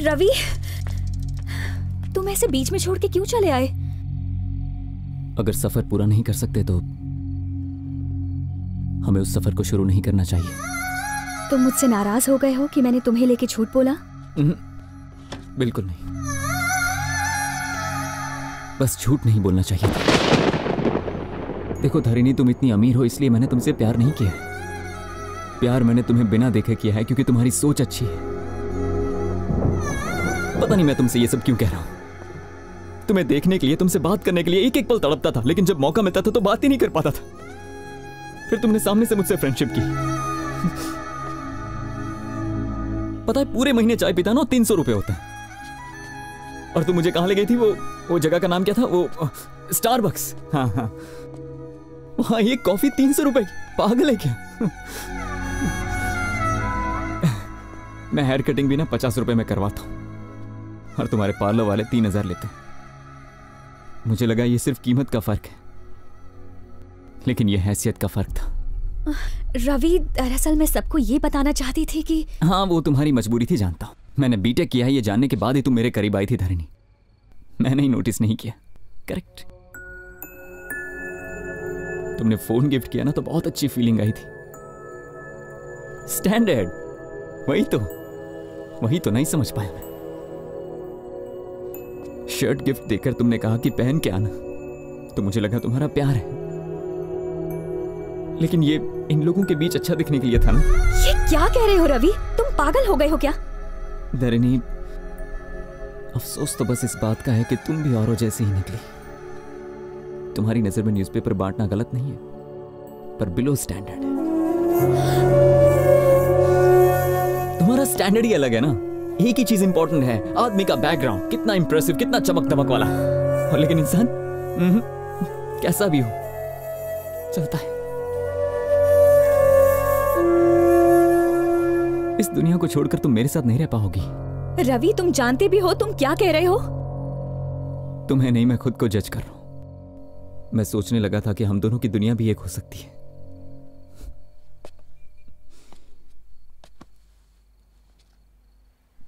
Ravi, तुम ऐसे बीच में छोड़ के क्यों चले आए? अगर सफर पूरा नहीं कर सकते तो हमें उस सफर को शुरू नहीं करना चाहिए। तुम मुझसे नाराज हो गए हो कि मैंने तुम्हें लेके झूठ बोला? बिल्कुल नहीं, बस झूठ नहीं बोलना चाहिए था। देखो धरिणी, तुम इतनी अमीर हो इसलिए मैंने तुमसे प्यार नहीं किया। प्यार मैंने तुम्हें बिना देखे किया है क्योंकि तुम्हारी सोच अच्छी है। पता नहीं मैं तुमसे ये सब क्यों कह रहा हूं। तुम्हें देखने के लिए, तुमसे बात करने के लिए एक एक पल तड़पता था, लेकिन जब मौका मिलता था तो बात ही नहीं कर पाता था। फिर तुमने सामने से मुझसे फ्रेंडशिप की। पता है, पूरे महीने चाय पीता ना 300 रुपए होता है। और तुम मुझे कहां ले गई थी? वो जगह का नाम क्या था? वो स्टारबक्स। हाँ, वहां एक कॉफी 300 रुपए की। पागल है क्या? मैं हेयर कटिंग भी ना 50 रुपए में करवाता हूं और तुम्हारे पार्लर वाले 3000 लेते हैं। मुझे लगा ये सिर्फ कीमत का फर्क है, लेकिन ये हैसियत का फर्क था। रवि, दरअसल मैं सबको ये बताना चाहती थी कि हाँ, वो तुम्हारी मजबूरी थी, जानता हूं। मैंने बीटेक किया है ये जानने के बाद ही तुम मेरे करीब आई थी धरणी। मैंने ही नोटिस नहीं किया। करेक्ट। तुमने फोन गिफ्ट किया ना तो बहुत अच्छी फीलिंग आई थी। स्टैंडर्ड, वही तो नहीं समझ पाया मैं। शर्ट गिफ्ट देकर तुमने कहा कि पहन के आना, तो मुझे लगा तुम्हारा प्यार है, लेकिन ये इन लोगों के बीच अच्छा दिखने के लिए था ना। ये क्या कह रहे हो रवि? तुम पागल हो गए हो क्या? धरणी, अफसोस तो बस इस बात का है कि तुम भी औरों जैसी ही निकली। तुम्हारी नजर में न्यूज़पेपर बांटना गलत नहीं है, पर बिलो स्टैंडर्ड है। तुम्हारा स्टैंडर्ड ही अलग है ना। एक ही चीज इंपॉर्टेंट है, आदमी का बैकग्राउंड कितना इंप्रेसिव, कितना चमक दमक वाला, और लेकिन इंसान कैसा भी हो चलता है। इस दुनिया को छोड़कर तुम मेरे साथ नहीं रह पाओगी। रवि, तुम जानते भी हो तुम क्या कह रहे हो? तुम्हें नहीं, मैं खुद को जज कर रहा हूं। मैं सोचने लगा था कि हम दोनों की दुनिया भी एक हो सकती है।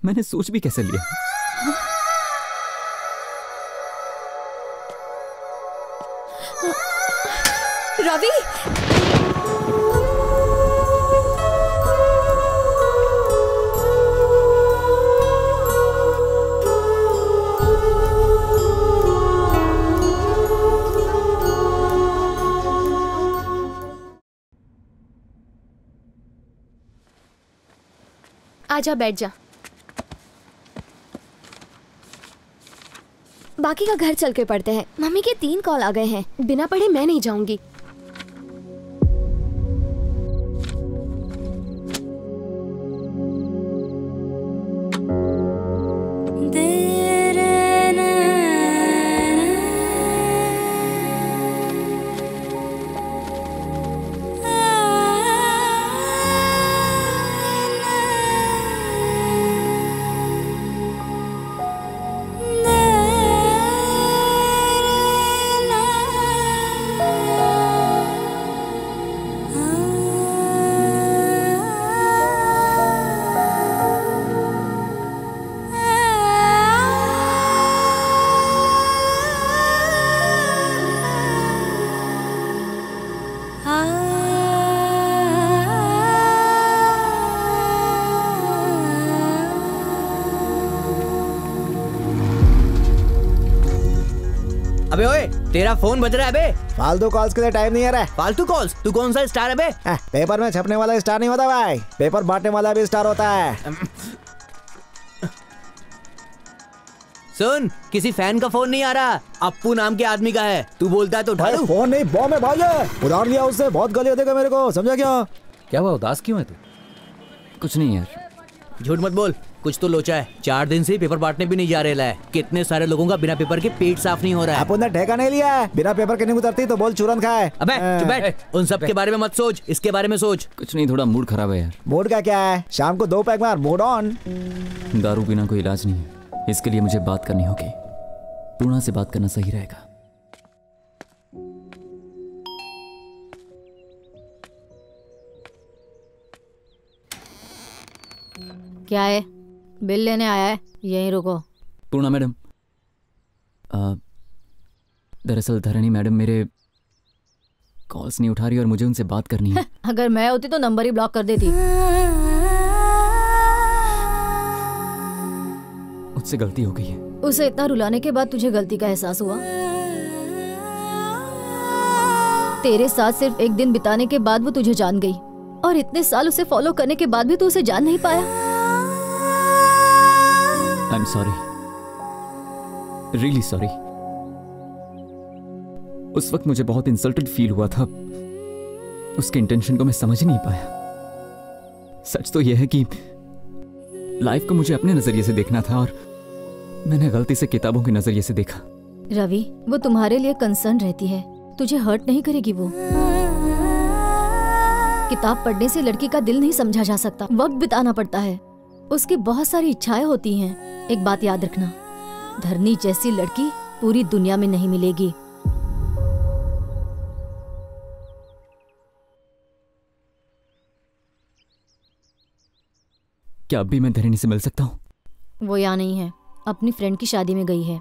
मैंने सोच भी कैसे लिया? रवि, आजा, बैठ जा। बाकी का घर चल के पढ़ते हैं। मम्मी के 3 कॉल आ गए हैं। बिना पढ़े मैं नहीं जाऊंगी। अबे ओए, तेरा फोन बज रहा है बे। फालतू कॉल्स के लिए टाइम नहीं है रे। फालतू कॉल्स? तू कौन सा स्टार है बे? पेपर में छपने वाला स्टार नहीं होता भाई, पेपर बांटने वाला भी स्टार होता है। सुन, किसी फैन का फोन नहीं आ रहा, अप्पू नाम के आदमी का है। तू बोलता है तो उठा लूं। फोन नहीं, बॉम्ब है भाई। उधार लिया उससे, बहुत गालियां देगा मेरे को, समझा क्या? क्या हुआ, उदास क्यों है तू? कुछ नहीं यार। झूठ मत बोल, कुछ तो लोचा है। 4 दिन से पेपर बांटने भी नहीं जा रहा है। कितने सारे लोगों का बिना पेपर के पेट साफ नहीं हो रहा है। अपन ने ठेका नहीं लिया है, बिना पेपर के नहीं उतरती तो बोल चूरन खाए। अबे चुप बैठ, उन सब के बारे में मत सोच, इसके बारे में सोच। कुछ नहीं, थोड़ा मूड खराब है यार। मूड का क्या है, शाम को 2 पैक मार, मूड ऑन। दारू पीना कोई इलाज नहीं है, इसके लिए मुझे बात करनी होगी। पूर्णा से बात करना सही रहेगा। क्या है? बिल लेने आया है, यहीं रुको। पूर्णा मैडम, दरअसल धरणी मैडम मेरे कॉल्स नहीं उठा रही और मुझे उनसे बात करनी है। अगर मैं होती तो नंबर ही ब्लॉक कर देती। मुझसे गलती हो गई है। उसे इतना रुलाने के बाद तुझे गलती का एहसास हुआ? तेरे साथ सिर्फ एक दिन बिताने के बाद वो तुझे जान गई, और इतने साल उसे फॉलो करने के बाद भी तू उसे जान नहीं पाया। I'm sorry, really sorry। उस वक्त मुझे बहुत इंसल्टेड फील हुआ था, उसके इंटेंशन को मैं समझ ही नहीं पाया। सच तो यह है कि लाइफ को मुझे अपने नजरिए से देखना था और मैंने गलती से किताबों के नजरिए से देखा। रवि, वो तुम्हारे लिए कंसर्न रहती है, तुझे हर्ट नहीं करेगी वो। किताब पढ़ने से लड़की का दिल नहीं समझा जा सकता, वक्त बिताना पड़ता है। उसकी बहुत सारी इच्छाएं होती हैं। एक बात याद रखना, धरनी जैसी लड़की पूरी दुनिया में नहीं मिलेगी। क्या अब भी मैं धरणी से मिल सकता हूँ? वो यहाँ नहीं है, अपनी फ्रेंड की शादी में गई है।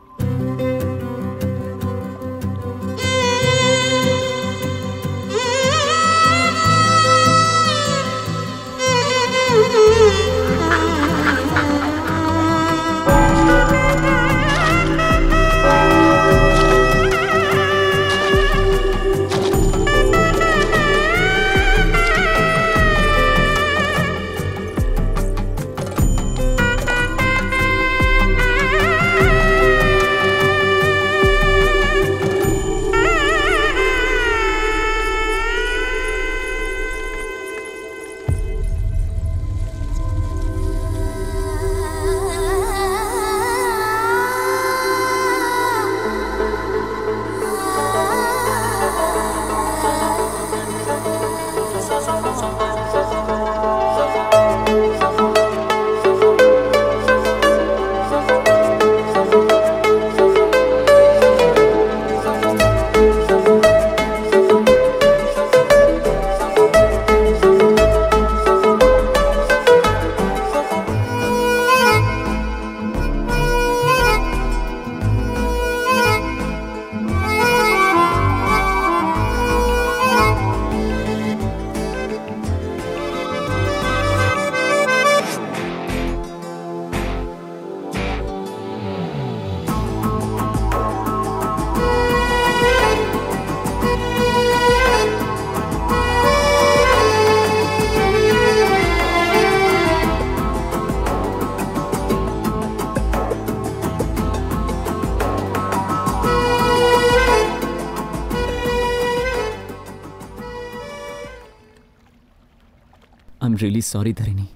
I am really sorry Dharini.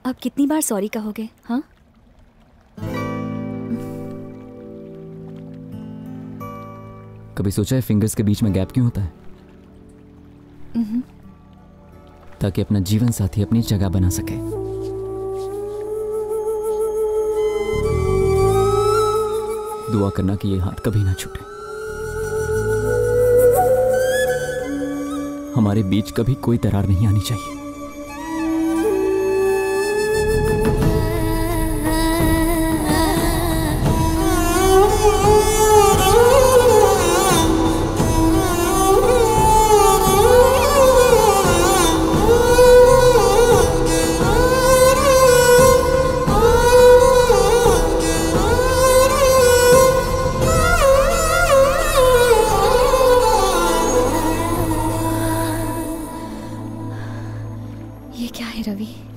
अब कितनी बार सॉरी कहोगे? हाँ, कभी सोचा है फिंगर्स के बीच में गैप क्यों होता है? ताकि अपना जीवन साथी अपनी जगह बना सके। दुआ करना कि ये हाथ कभी ना छूटे। हमारे बीच कभी कोई दरार नहीं आनी चाहिए।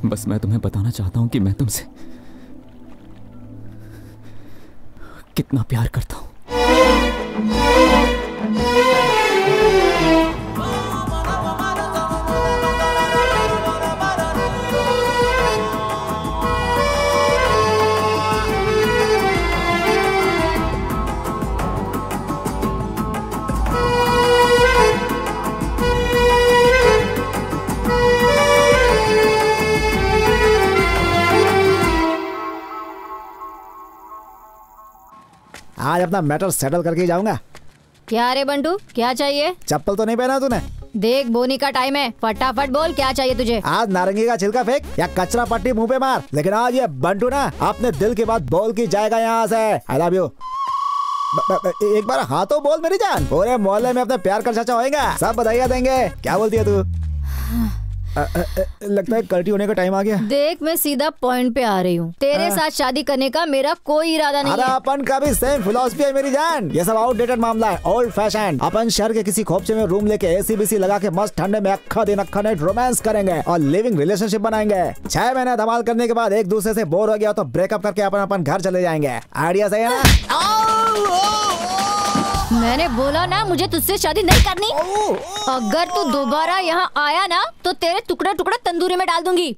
बस मैं तुम्हें बताना चाहता हूं कि मैं तुमसे कितना प्यार करता हूं। आज अपना मैटर सेटल करके ही जाऊंगा। क्या रे बंटू, क्या चाहिए? चप्पल तो नहीं पहना तूने? देख बोनी का टाइम है, फटाफट बोल क्या चाहिए तुझे। आज नारंगी का छिलका फेंक या कचरा पट्टी मुंह पे मार, लेकिन आज ये बंटू ना अपने दिल की बात बोल के जाएगा यहाँ से। I love you. एक बार हाँ तो बोल मेरी जान। पूरे मोहल्ले में अपने प्यार का चाचा होएगा, सब बधाइयाँ देंगे। क्या बोलती है तू? लगता है कल्टी होने का टाइम आ गया। देख मैं सीधा पॉइंट पे आ रही हूँ। तेरे साथ शादी करने का मेरा कोई इरादा नहीं है। अपन का भी सेम फिलॉसफी है मेरी जान। ये सब आउटडेटेड मामला है, ओल्ड फैशन। अपन शहर के किसी खोपचे में रूम लेके एसी बीसी लगा के मस्त ठंडे में अक्खा दिन अक्खा नाइट रोमांस करेंगे और लिविंग रिलेशनशिप बनाएंगे। 6 महीने धमाल करने के बाद एक दूसरे से बोर हो गया तो ब्रेकअप करके अपन घर चले जाएंगे। आइडिया सही है ना? मैंने बोला ना मुझे तुझसे शादी नहीं करनी। अगर तू दोबारा यहाँ आया ना तो तेरे टुकड़ा टुकड़ा तंदूरी में डाल दूंगी।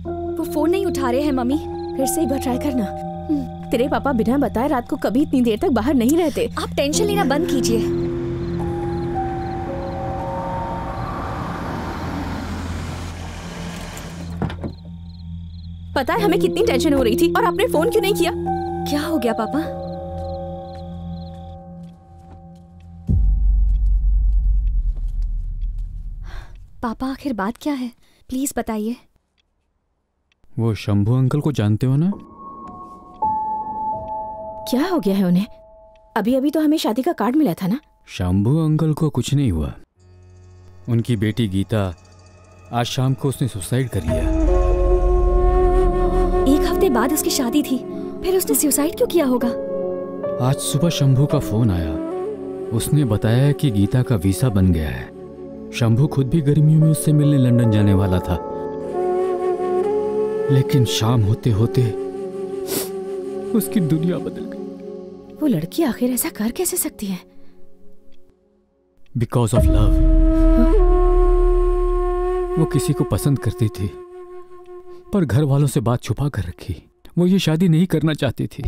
वो फोन नहीं उठा रहे हैं मम्मी। फिर से एक बार ट्राई करना। तेरे पापा बिना बताए रात को कभी इतनी देर तक बाहर नहीं रहते। आप टेंशन लेना बंद कीजिए। पता है हमें कितनी टेंशन हो रही थी और आपने फोन क्यों नहीं किया? क्या हो गया पापा? पापा आखिर बात क्या है, प्लीज बताइए। वो शंभू अंकल को जानते हो ना? क्या हो गया है उन्हें? अभी अभी तो हमें शादी का कार्ड मिला था ना। शंभू अंकल को कुछ नहीं हुआ। उनकी बेटी गीता आज शाम को उसने सुसाइड कर लिया। एक हफ्ते बाद उसकी शादी थी, फिर उसने सुसाइड क्यों किया होगा? आज सुबह शंभू का फोन आया। उसने बताया कि गीता का वीसा बन गया है। शंभू खुद भी गर्मियों में उससे मिलने लंदन जाने वाला था, लेकिन शाम होते होते उसकी दुनिया बदल गई। वो लड़की आखिर ऐसा कर कैसे सकती है? Because of love. वो किसी को पसंद करती थी पर घर वालों से बात छुपा कर रखी। वो ये शादी नहीं करना चाहती थी।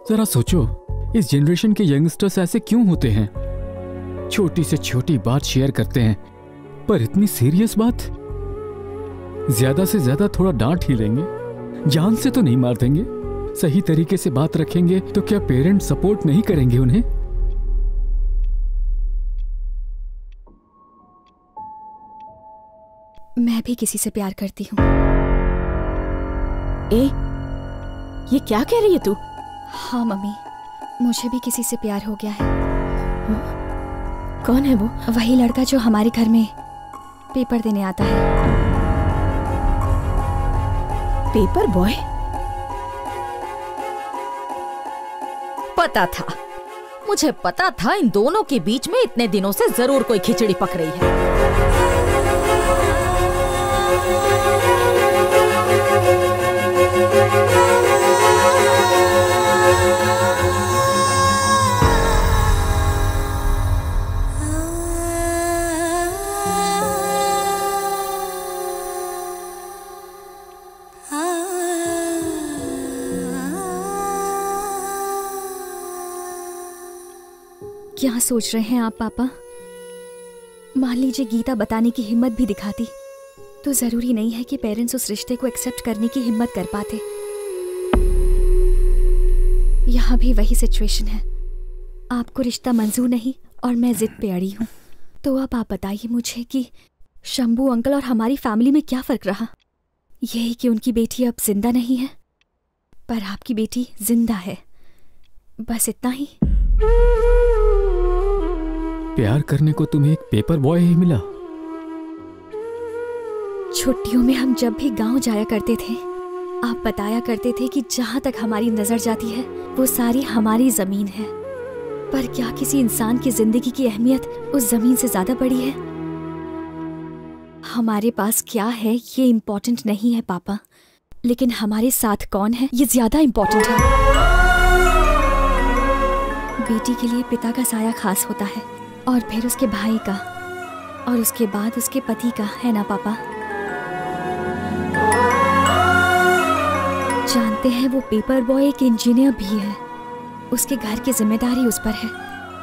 जरा सोचो, इस जनरेशन के यंगस्टर्स ऐसे क्यों होते हैं? छोटी से छोटी बात शेयर करते हैं, पर इतनी सीरियस बात? ज्यादा से ज्यादा थोड़ा डांट ही लेंगे, जान से तो नहीं मार देंगे। सही तरीके से बात रखेंगे तो क्या पेरेंट्स सपोर्ट नहीं करेंगे उन्हें? मैं भी किसी से प्यार करती हूँ। ये क्या कह रही है तू? हाँ मम्मी, मुझे भी किसी से प्यार हो गया है। कौन है वो? वही लड़का जो हमारे घर में पेपर देने आता है। Paper boy? पता था, मुझे पता था इन दोनों के बीच में इतने दिनों से जरूर कोई खिचड़ी पक रही है। क्या सोच रहे हैं आप पापा? मान लीजिए गीता बताने की हिम्मत भी दिखाती तो जरूरी नहीं है कि पेरेंट्स उस रिश्ते को एक्सेप्ट करने की हिम्मत कर पाते। यहाँ भी वही सिचुएशन है। आपको रिश्ता मंजूर नहीं और मैं जिद पे अड़ी हूँ। तो अब आप बताइए मुझे कि शंभू अंकल और हमारी फैमिली में क्या फर्क रहा? यही कि उनकी बेटी अब जिंदा नहीं है, पर आपकी बेटी जिंदा है, बस इतना ही। प्यार करने को तुम्हें एक पेपर बॉय ही मिला? छुट्टियों में हम जब भी गांव जाया करते थे, आप बताया करते थे कि जहां तक हमारी नजर जाती है वो सारी हमारी जमीन है। पर क्या किसी इंसान की जिंदगी की अहमियत उस जमीन से ज्यादा बड़ी है? हमारे पास क्या है ये इम्पोर्टेंट नहीं है पापा, लेकिन हमारे साथ कौन है ये ज्यादा इम्पोर्टेंट है। बेटी के लिए पिता का साया खास होता है, और फिर उसके भाई का, और उसके बाद उसके पति का, है ना पापा? जानते हैं वो पेपर बॉय एक इंजीनियर भी है। उसके घर की जिम्मेदारी उस पर है।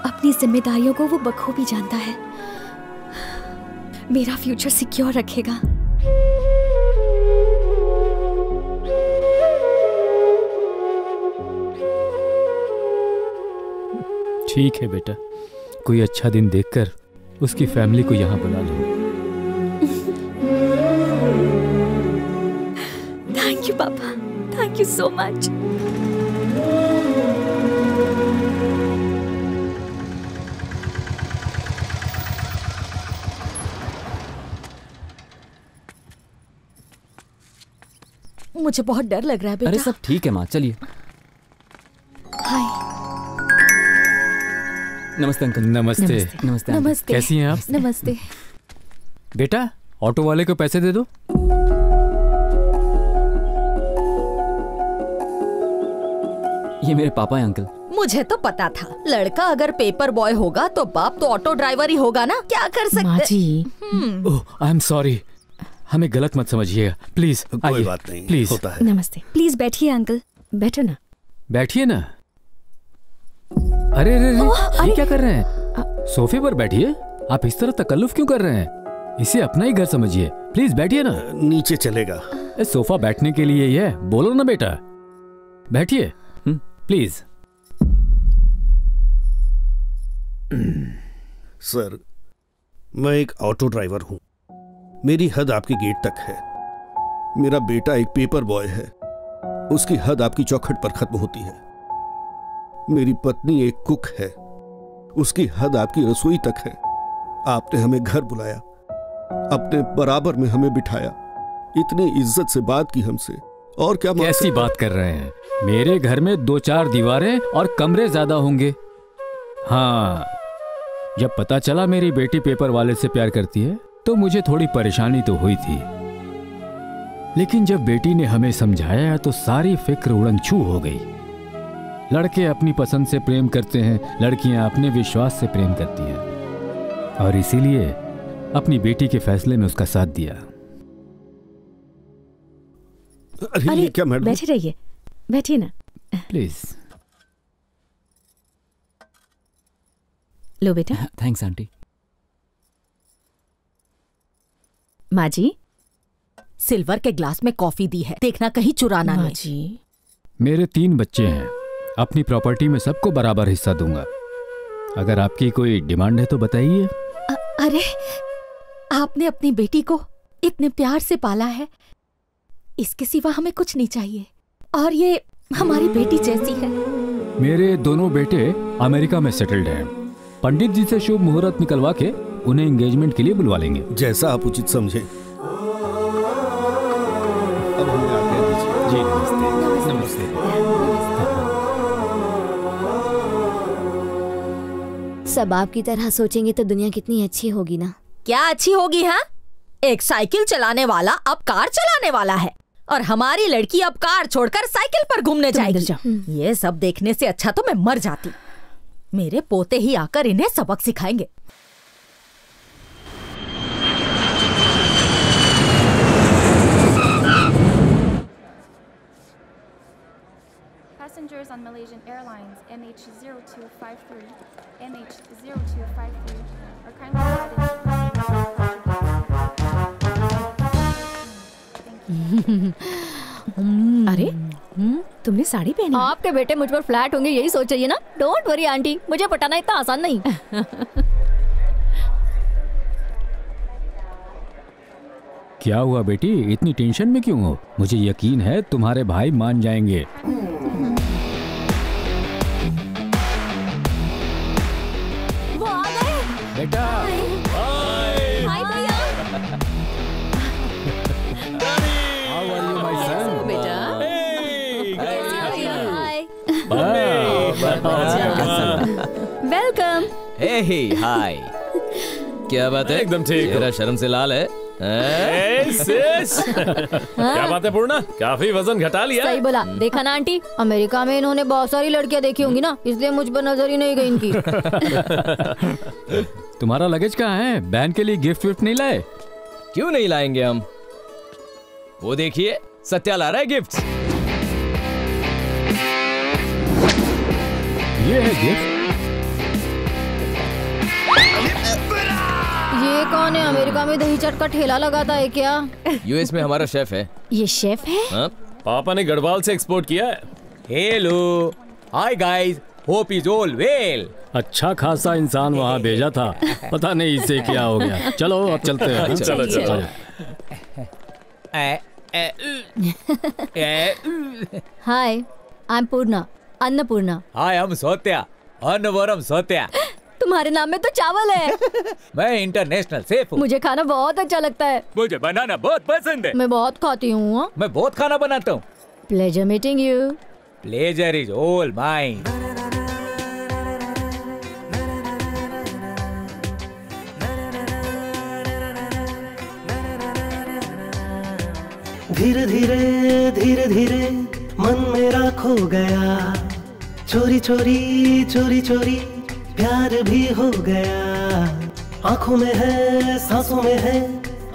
अपनी जिम्मेदारियों को वो बखूबी जानता है। मेरा फ्यूचर सिक्योर रखेगा। ठीक है बेटा, कोई अच्छा दिन देखकर उसकी फैमिली को यहाँ बुला लो। थैंक यू पापा, थैंक यू सो मच। मुझे बहुत डर लग रहा है बेटा। अरे सब ठीक है माँ, चलिए। हाय। नमस्ते अंकल। नमस्ते। नमस्ते। नमस्ते। कैसी हैं आप? नमस्ते। बेटा ऑटो वाले को पैसे दे दो। ये मेरे पापा हैं अंकल। मुझे तो पता था लड़का अगर पेपर बॉय होगा तो बाप तो ऑटो ड्राइवर ही होगा ना। क्या कर सकते? माँ जी। ओह, आई एम सॉरी, हमें गलत मत समझिएगा प्लीज। कोई बात नहीं, प्लीज होता है। नमस्ते। प्लीज बैठिए अंकल। बैठो ना। बैठिए ना। अरे अरे अरे, ये क्या कर रहे हैं? सोफे पर बैठिए। आप इस तरह तकल्लुफ क्यों कर रहे हैं? इसे अपना ही घर समझिए। प्लीज बैठिए ना। नीचे चलेगा। सोफा बैठने के लिए ही है, बोलो ना बेटा। बैठिए प्लीज। सर, मैं एक ऑटो ड्राइवर हूं। मेरी हद आपके गेट तक है। मेरा बेटा एक पेपर बॉय है, उसकी हद आपकी चौखट पर खत्म होती है। मेरी पत्नी एक कुक है, उसकी हद आपकी रसोई तक है। आपने हमें घर बुलाया, अपने बराबर में हमें बिठाया, इतनी इज्जत से बात की हमसे, और क्या कैसी बात कर रहे हैं? मेरे घर में 2-4 दीवारें और कमरे ज्यादा होंगे। हाँ, जब पता चला मेरी बेटी पेपर वाले से प्यार करती है तो मुझे थोड़ी परेशानी तो हुई थी, लेकिन जब बेटी ने हमें समझाया तो सारी फिक्र उड़नछू हो गई। लड़के अपनी पसंद से प्रेम करते हैं, लड़कियां अपने विश्वास से प्रेम करती हैं, और इसीलिए अपनी बेटी के फैसले में उसका साथ दिया। अरे क्या मैडम? बैठे रहिए, बैठिए ना प्लीज। लो बेटा। Thanks aunty. माँ जी, सिल्वर के ग्लास में कॉफी दी है, देखना कहीं चुराना नहीं। जी, मेरे 3 बच्चे हैं, अपनी प्रॉपर्टी में सबको बराबर हिस्सा दूंगा। अगर आपकी कोई डिमांड है तो बताइए। अरे, आपने अपनी बेटी को इतने प्यार से पाला है, इसके सिवा हमें कुछ नहीं चाहिए, और ये हमारी बेटी जैसी है। मेरे दोनों बेटे अमेरिका में सेटल्ड हैं। पंडित जी से शुभ मुहूर्त निकलवा के उन्हें एंगेजमेंट के लिए बुलवा लेंगे। जैसा आप उचित समझे। अब हमें आज्ञा दीजिए। जी नमस्ते। नमस्ते। सब आपकी तरह सोचेंगे तो दुनिया कितनी अच्छी होगी ना। क्या अच्छी होगी? हाँ, एक साइकिल चलाने वाला अब कार चलाने वाला है, और हमारी लड़की अब कार छोड़कर साइकिल पर घूमने जाएगी। ये सब देखने से अच्छा तो मैं मर जाती। मेरे पोते ही आकर इन्हें सबक सिखाएंगे। Passengers on Malaysian Airlines MH0253, MH0253 are kindly अरे तुमने साड़ी पहनी? आपके बेटे मुझ पर फ्लैट होंगे यही सोच रही है ना? डोंट वरी आंटी, मुझे पटाना इतना आसान नहीं। क्या हुआ बेटी, इतनी टेंशन में क्यों हो? मुझे यकीन है तुम्हारे भाई मान जाएंगे। वो आ गए बेटा। हाय भैया। How are you, my son? बेटा। वेलकम। हे हाय। क्या बात है? एकदम ठीक। तेरा शर्म से लाल है। क्या बात है पूर्णा, काफी वजन घटा लिया। सही बोला। देखा ना आंटी, अमेरिका में इन्होंने बहुत सारी लड़कियां देखी होंगी ना, इसलिए मुझ पर नजर ही नहीं गई इनकी। तुम्हारा लगेज कहाँ है? बहन के लिए गिफ्ट विफ्ट नहीं लाए? क्यों नहीं लाएंगे हम? वो देखिए, सत्या ला रहा है गिफ्ट। ये है गिफ्ट। ये कौन है? अमेरिका में दही चट का ठेला लगाता है क्या? यूएस में हमारा शेफ है। ये शेफ है? हाँ? पापा ने गढ़वाल से एक्सपोर्ट किया है। Hello, hi guys, hope is all well. अच्छा खासा इंसान वहाँ भेजा था, पता नहीं इसे क्या हो गया। चलो अब चलते हैं। चलो चलो। हाय, आई एम पूर्णा, अन्नपूर्णा। हाय, हम सौत्या, अन्नवरम सौत्या। तुम्हारे नाम में तो चावल है। मैं इंटरनेशनल शेफ हूँ। मुझे खाना बहुत अच्छा लगता है। मुझे बनाना बहुत पसंद है। मैं बहुत खाती हूँ। मैं बहुत खाना बनाता हूँ। Pleasure meeting you. Pleasure is all mine. धीरे धीरे धीरे धीरे मन मेरा खो गया, चोरी चोरी चोरी चोरी प्यार भी हो गया। आंखों में है, सांसों में है,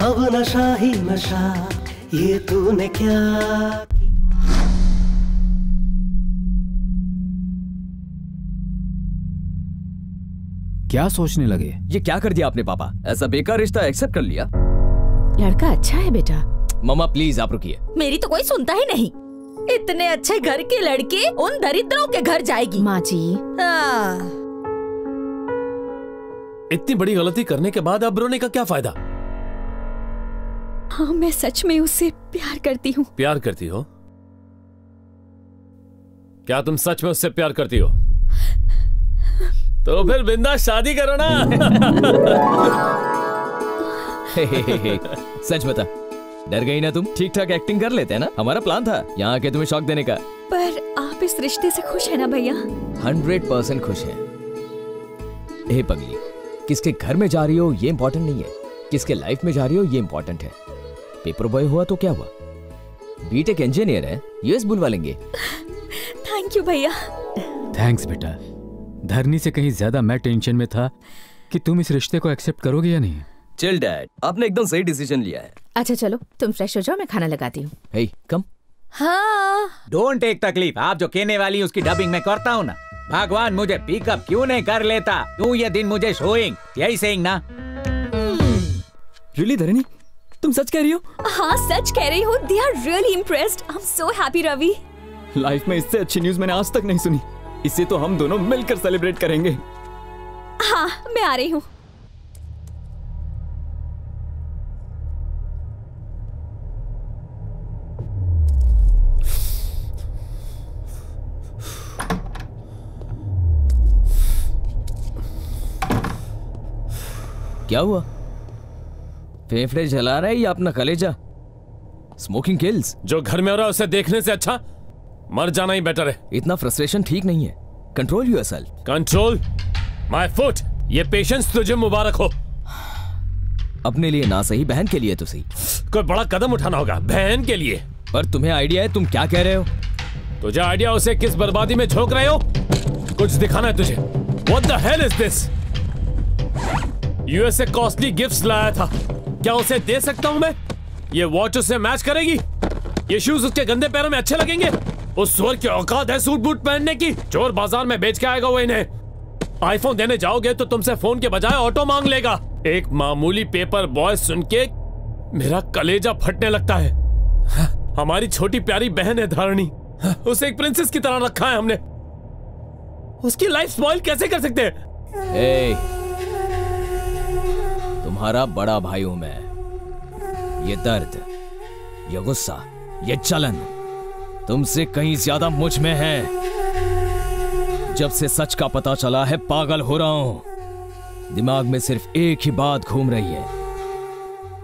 अब नशा ही नशा। ये तूने क्या? क्या सोचने लगे? ये क्या कर दिया आपने पापा? ऐसा बेकार रिश्ता एक्सेप्ट कर लिया? लड़का अच्छा है बेटा। मम्मा प्लीज आप रुकिए। मेरी तो कोई सुनता ही नहीं। इतने अच्छे घर की लड़की उन दरिद्रों के घर जाएगी। माँ जी, इतनी बड़ी गलती करने के बाद अब रोने का क्या फायदा? हाँ, मैं सच में उससे प्यार करती हूँ। प्यार करती हो? क्या तुम सच में उससे प्यार करती हो? तो फिर बिंदास शादी करो ना। सच बता, डर गई ना तुम? ठीक ठाक एक्टिंग कर लेते हैं ना? हमारा प्लान था यहाँ आके तुम्हें शॉक देने का। पर आप इस रिश्ते से खुश है ना भैया? 100% खुश है। ए पगली, किसके घर में जा रही हो ये इम्पोर्टेंट नहीं है, किसके लाइफ में जा रही हो ये इम्पोर्टेंट है। पेपर बॉय हुआ तो क्या हुआ, बीटेक इंजीनियर है, यूएस बुलवा लेंगे। थैंक यू भैया। थैंक्स बेटा। धरनी से कहीं ज्यादा मैं टेंशन में था कि तुम इस रिश्ते को एक्सेप्ट करोगे या नहीं। चिल डैड, आपने एकदम सही डिसीजन लिया है। अच्छा चलो तुम फ्रेश हो जाओ, मैं खाना लगाती हूँ। हे कम। हाँ। डोंट टेक तकलीफ, आप जो कहने वाली उसकी डबिंग में करता हूँ ना। भगवान मुझे पिकअप क्यों नहीं कर लेता? क्यों ये दिन मुझे शोइंग? यही सेइंग ना? रियली धरनी, तुम सच कह रही हो? हाँ सच कह रही हूँ। They are really impressed. I'm so happy Ravi. Life में इससे अच्छी न्यूज मैंने आज तक नहीं सुनी। इसे तो हम दोनों मिलकर सेलिब्रेट करेंगे। हाँ मैं आ रही हूँ। क्या हुआ? फेफड़े जला रहा है या अपना कलेजा? Smoking kills. जो घर में हो रहा है उसे देखने से अच्छा मर जाना ही बेटर है। इतना फ्रस्ट्रेशन ठीक नहीं है। Control yourself. Control my foot. ये पेशेंस तुझे मुबारक हो। अपने लिए ना सही, बहन के लिए तो सही। कोई बड़ा कदम उठाना होगा बहन के लिए। पर तुम्हें आइडिया है? तुम क्या कह रहे हो? तुझे आइडिया? उसे किस बर्बादी में झोंक रहे हो? कुछ दिखाना है तुझे। What the hell is this? US से कॉस्टली गिफ्ट्स लाया था, क्या उसे दे सकता हूं मैं? ये वॉच उसे मैच करेगी? ये शूज उसके गंदे पैरों में अच्छे लगेंगे? उस सुअर की औकात है सूट बूट पहनने की? चोर बाजार में बेच के आएगा वो इन्हें। आईफोन देने जाओगे तो तुमसे फोन के बजाय ऑटो मांग लेगा। एक मामूली पेपर बॉय सुन के मेरा कलेजा फटने लगता है। हमारी छोटी प्यारी बहन है धारणी, उसे एक प्रिंसेस की तरह रखा है हमने। उसकी लाइफ स्पॉइल कैसे कर सकते हैं? तुम्हारा बड़ा भाई हूं मैं। ये दर्द, ये गुस्सा, ये चलन तुमसे कहीं ज्यादा मुझ में है। जब से सच का पता चला है पागल हो रहा हूं। दिमाग में सिर्फ एक ही बात घूम रही है,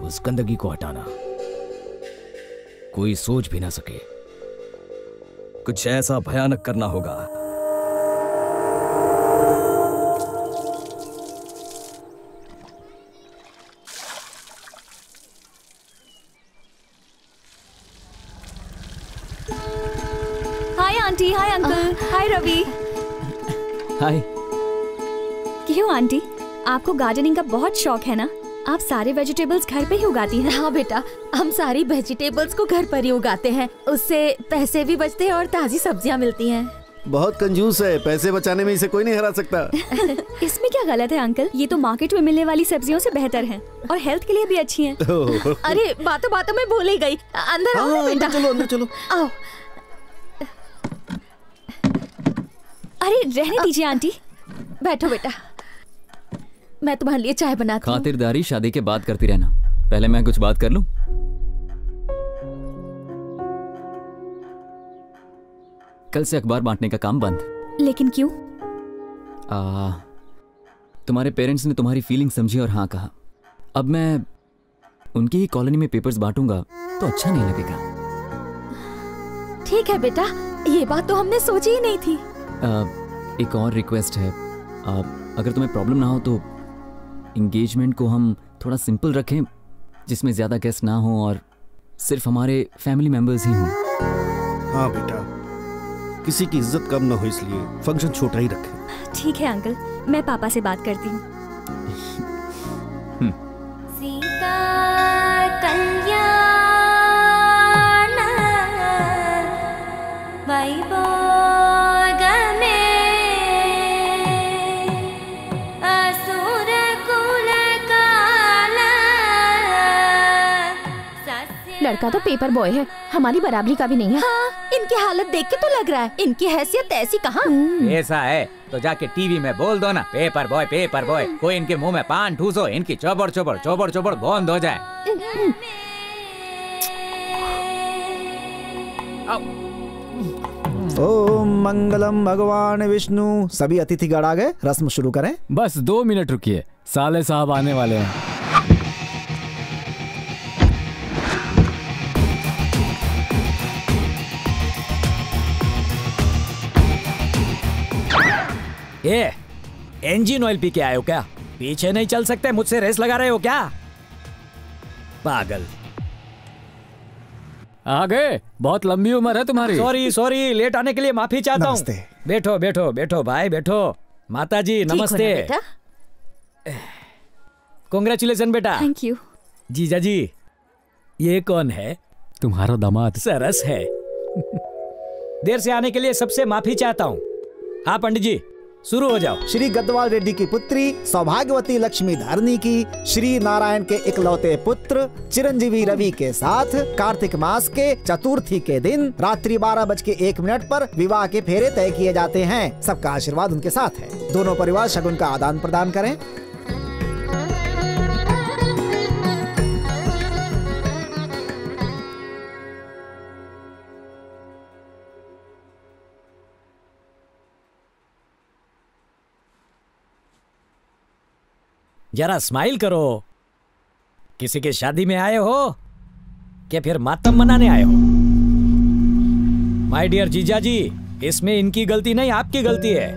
उस गंदगी को हटाना। कोई सोच भी ना सके। कुछ ऐसा भयानक करना होगा। हाय आंटी, हाय अंकल, हाय रवि। हाय। क्यों आंटी, आपको गार्डनिंग का बहुत शौक है ना? आप सारे वेजिटेबल्स घर पे ही उगाती हैं? हाँ बेटा, हम सारी वेजिटेबल्स को घर पर ही उगाते हैं। उससे पैसे भी बचते हैं और ताजी सब्जियाँ मिलती हैं। बहुत कंजूस है, पैसे बचाने में इसे कोई नहीं हरा सकता। इसमें क्या गलत है अंकल? ये तो मार्केट में मिलने वाली सब्जियों से बेहतर हैं और हेल्थ के लिए भी अच्छी हैं। अरे बातों बातों में भूल ही गई। अंदर आओ ना बेटा। चलो अंदर चलो। आओ। अरे रहने दीजिए आंटी। बैठो बेटा, मैं तुम्हारे लिए चाय बनाती हूँ। खातिरदारी शादी के बाद करती रहना। पहले मैं कुछ बात कर लूं। कल से अखबार बांटने का काम बंद। लेकिन क्यों? तुम्हारे पेरेंट्स ने तुम्हारी फीलिंग समझी और हाँ कहा। अब मैं उनकी ही कॉलोनी में पेपर्स बांटूंगा तो अच्छा नहीं लगेगा। ठीक है बेटा, ये बात तो हमने सोची ही नहीं थी। एक और रिक्वेस्ट है, अगर तुम्हें प्रॉब्लम ना हो तो एंगेजमेंट को हम थोड़ा सिंपल रखें, जिसमें ज्यादा गेस्ट ना हो और सिर्फ हमारे फैमिली मेंबर्स ही हों। हाँ बेटा, किसी की इज्जत कम ना हो इसलिए फंक्शन छोटा ही रखें। ठीक है अंकल, मैं पापा से बात करती हूँ। सीता कल्याण वैभोग में असुर कुल काला। लड़का तो पेपर बॉय है, हमारी बराबरी का भी नहीं है। हाँ, इनकी हालत देख के तो लग रहा है इनकी हैसियत ऐसी कहाँ। ऐसा है तो जाके टीवी में बोल दो ना, पेपर बॉय पेपर बॉय। कोई इनके मुंह में पान ठूसो, इनकी चौबड़ चौबड़ चौबड़ चौबड़ बंद हो जाए। ओम मंगलम भगवान विष्णु। सभी अतिथिगण आ गए, रस्म शुरू करें। बस 2 मिनट रुकिए, साले साहब आने वाले हैं। ये इंजन ऑयल पी के आए हो क्या? पीछे नहीं चल सकते, मुझसे रेस लगा रहे हो क्या? पागल। आ गए, बहुत लंबी उम्र है तुम्हारी। सॉरी सॉरी, लेट आने के लिए माफी चाहता हूँ। बैठो बैठो बैठो भाई बैठो। माता जी नमस्ते। कांग्रेचुलेशन बेटा। Thank you. जीजा जी, ये कौन है? तुम्हारा दामाद। सरस है। देर से आने के लिए सबसे माफी चाहता हूँ। हाँ पंडित जी, शुरू हो जाओ। श्री गद्वाल रेड्डी की पुत्री सौभाग्यवती लक्ष्मी धारणी की श्री नारायण के इकलौते पुत्र चिरंजीवी रवि के साथ कार्तिक मास के चतुर्थी के दिन रात्रि 12:01 पर विवाह के फेरे तय किए जाते हैं। सबका आशीर्वाद उनके साथ है। दोनों परिवार शगुन का आदान प्रदान करें। जरा स्माइल करो। किसी की शादी में आए हो क्या फिर मातम मनाने आए हो? माय डियर जीजा जी, इसमें इनकी गलती नहीं, आपकी गलती है।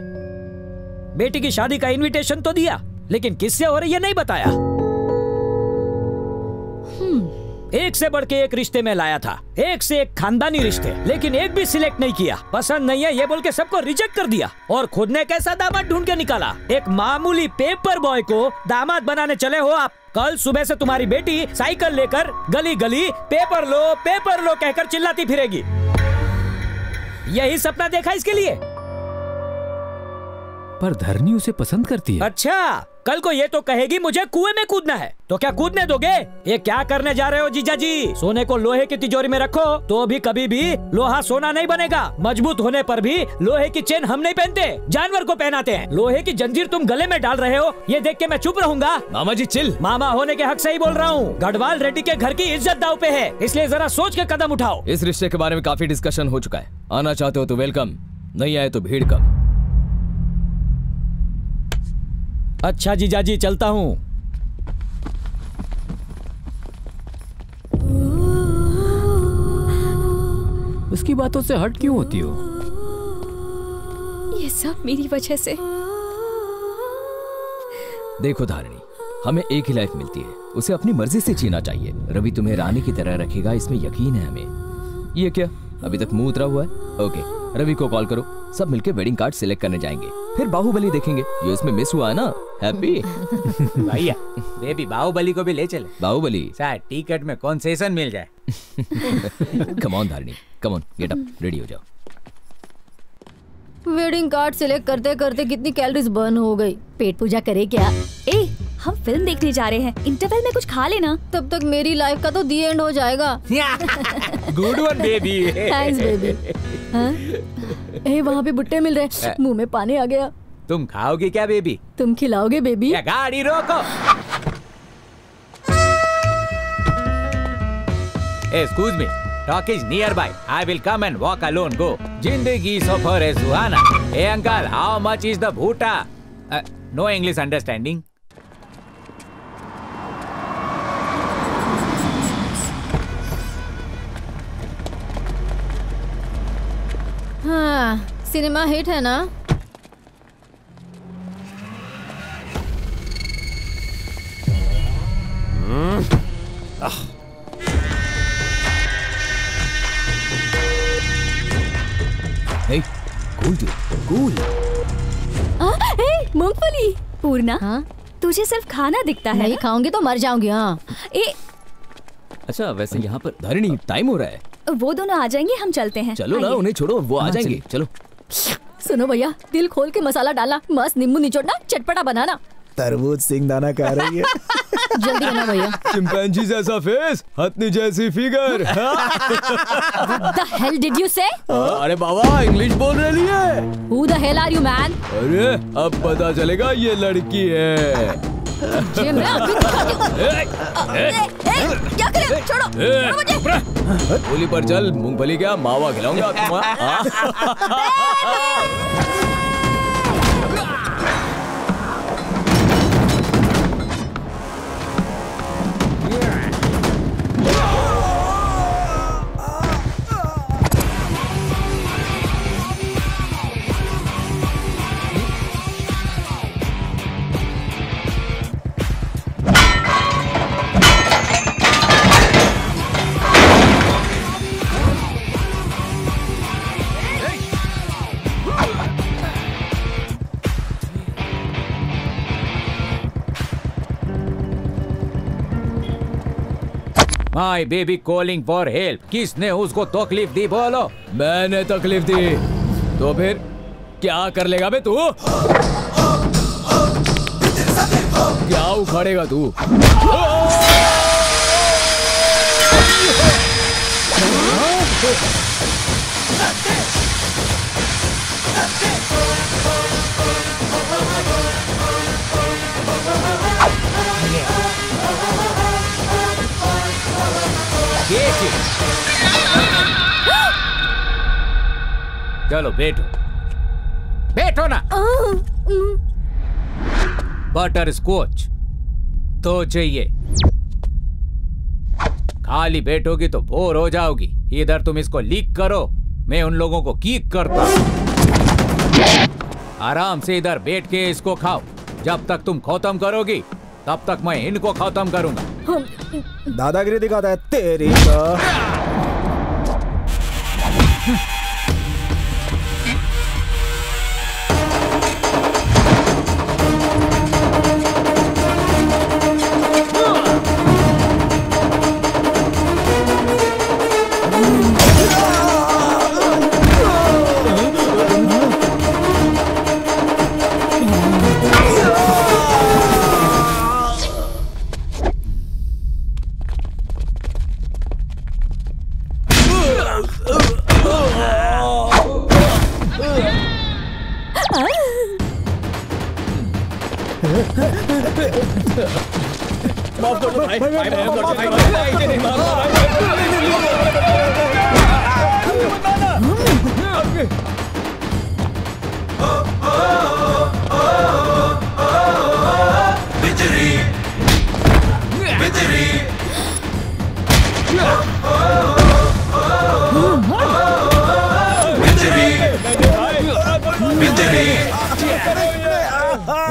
बेटी की शादी का इनविटेशन तो दिया, लेकिन किससे हो रही है नहीं बताया। एक से बढ़ के एक रिश्ते में लाया था, एक से एक खानदानी रिश्ते, लेकिन एक भी सिलेक्ट नहीं किया। पसंद नहीं है ये बोल के सबको रिजेक्ट कर दिया और खुद ने कैसा दामाद ढूंढ के निकाला। एक मामूली पेपर बॉय को दामाद बनाने चले हो आप। कल सुबह से तुम्हारी बेटी साइकिल लेकर गली गली पेपर लो कहकर चिल्लाती फिरेगी। यही सपना देखा इसके लिए। पर धरनी उसे पसंद करती है। अच्छा, कल को ये तो कहेगी मुझे कुएं में कूदना है, तो क्या कूदने दोगे? ये क्या करने जा रहे हो जीजा जी? सोने को लोहे की तिजोरी में रखो तो भी कभी भी लोहा सोना नहीं बनेगा। मजबूत होने पर भी लोहे की चेन हम नहीं पहनते, जानवर को पहनाते हैं। लोहे की जंजीर तुम गले में डाल रहे हो, ये देख के मैं चुप रहूंगा? मामा जी चिल। मामा होने के हक से ही बोल रहा हूँ। गढ़वाल रेड्डी के घर की इज्जत दाव पे है, इसलिए जरा सोच के कदम उठाओ। इस रिश्ते के बारे में काफी डिस्कशन हो चुका है। आना चाहते हो तो वेलकम, नहीं आए तो भीड़ कम। अच्छा जीजा जी, चलता हूँ। उसकी बातों से हट क्यों होती हो? ये सब मेरी वजह से। देखो धारणी, हमें एक ही लाइफ मिलती है, उसे अपनी मर्जी से जीना चाहिए। रवि तुम्हें रानी की तरह रखेगा, इसमें यकीन है हमें। ये क्या, अभी तक मुंह उतरा हुआ है? ओके, रवि को कॉल करो, सब मिलके वेडिंग कार्ड सिलेक्ट करने जाएंगे, फिर बाहुबली देखेंगे। ये इसमें मिस हुआ है ना। हैप्पी भैया, बेबी बाहुबली को भी ले चले। बाहुबली शायद टिकट में कंसेशन मिल जाए। Come on Dharni, come on, get up, ready हो जाओ। वेडिंग कार्ड सिलेक्ट करते करते कितनी कैलोरीज बर्न हो गई। पेट पूजा करे क्या? ए, हम फिल्म देखने जा रहे हैं, इंटरवल में कुछ खा लेना। तब तक मेरी लाइफ का तो दी एंड हो जाएगा। Good one baby. Thanks baby. ए, वहाँ पे भुट्टे मिल रहे, मुंह में पानी आ गया। तुम खाओगी क्या बेबी? तुम खिलाओगे बेबी? या गाड़ी रोको। Excuse me, talk is nearby. I will come and walk alone. Go. Jindagi safar hai suhana. Hey uncle, how much is the bhuta? No English understanding. हाँ, सिनेमा हिट है ना? Hey, cool. मूंगफली। पूर्णा, हाँ? तुझे सिर्फ खाना दिखता है। नहीं खाऊंगी तो मर जाऊंगी। हाँ। अच्छा, वैसे यहाँ पर धारिणी टाइम हो रहा है। वो दोनों आ जाएंगे, हम चलते हैं। चलो ना, उन्हें छोड़ो, वो आ जाएंगे। चलो। सुनो भैया, दिल खोल के मसाला डालना, मस्त नींबू निचोड़ना, चटपटा बनाना। तरबूज सिंगदाना खा रही है। जल्दी बना भैया। चिंपैंजी जैसा फेस, हथनी जैसी figure. What the hell did you say? अरे बाबा, इंग्लिश बोल रही है। Who the hell are you man? अरे अब पता चलेगा ये लड़की है। ये मैं अभी दिखाती हूँ। क्या करे? छोड़ो मुझे। होली पर चल, मूंगफली क्या मावा खिलाऊंगा My baby calling for help. किसने उसको तकलीफ दी बोलो? मैंने तकलीफ दी तो फिर क्या कर लेगा बे तू? क्या उखाड़ेगा तू? चलो बैठो, बैठो ना। बटर स्कॉच तो चाहिए। खाली बैठोगी तो बोर हो जाओगी। इधर तुम इसको लीक करो, मैं उन लोगों को कीक करता हूं। आराम से इधर बैठ के इसको खाओ। जब तक तुम खत्म करोगी तब तक मैं इनको खत्म करूंगा। दादागिरी दिखाता है तेरी तो।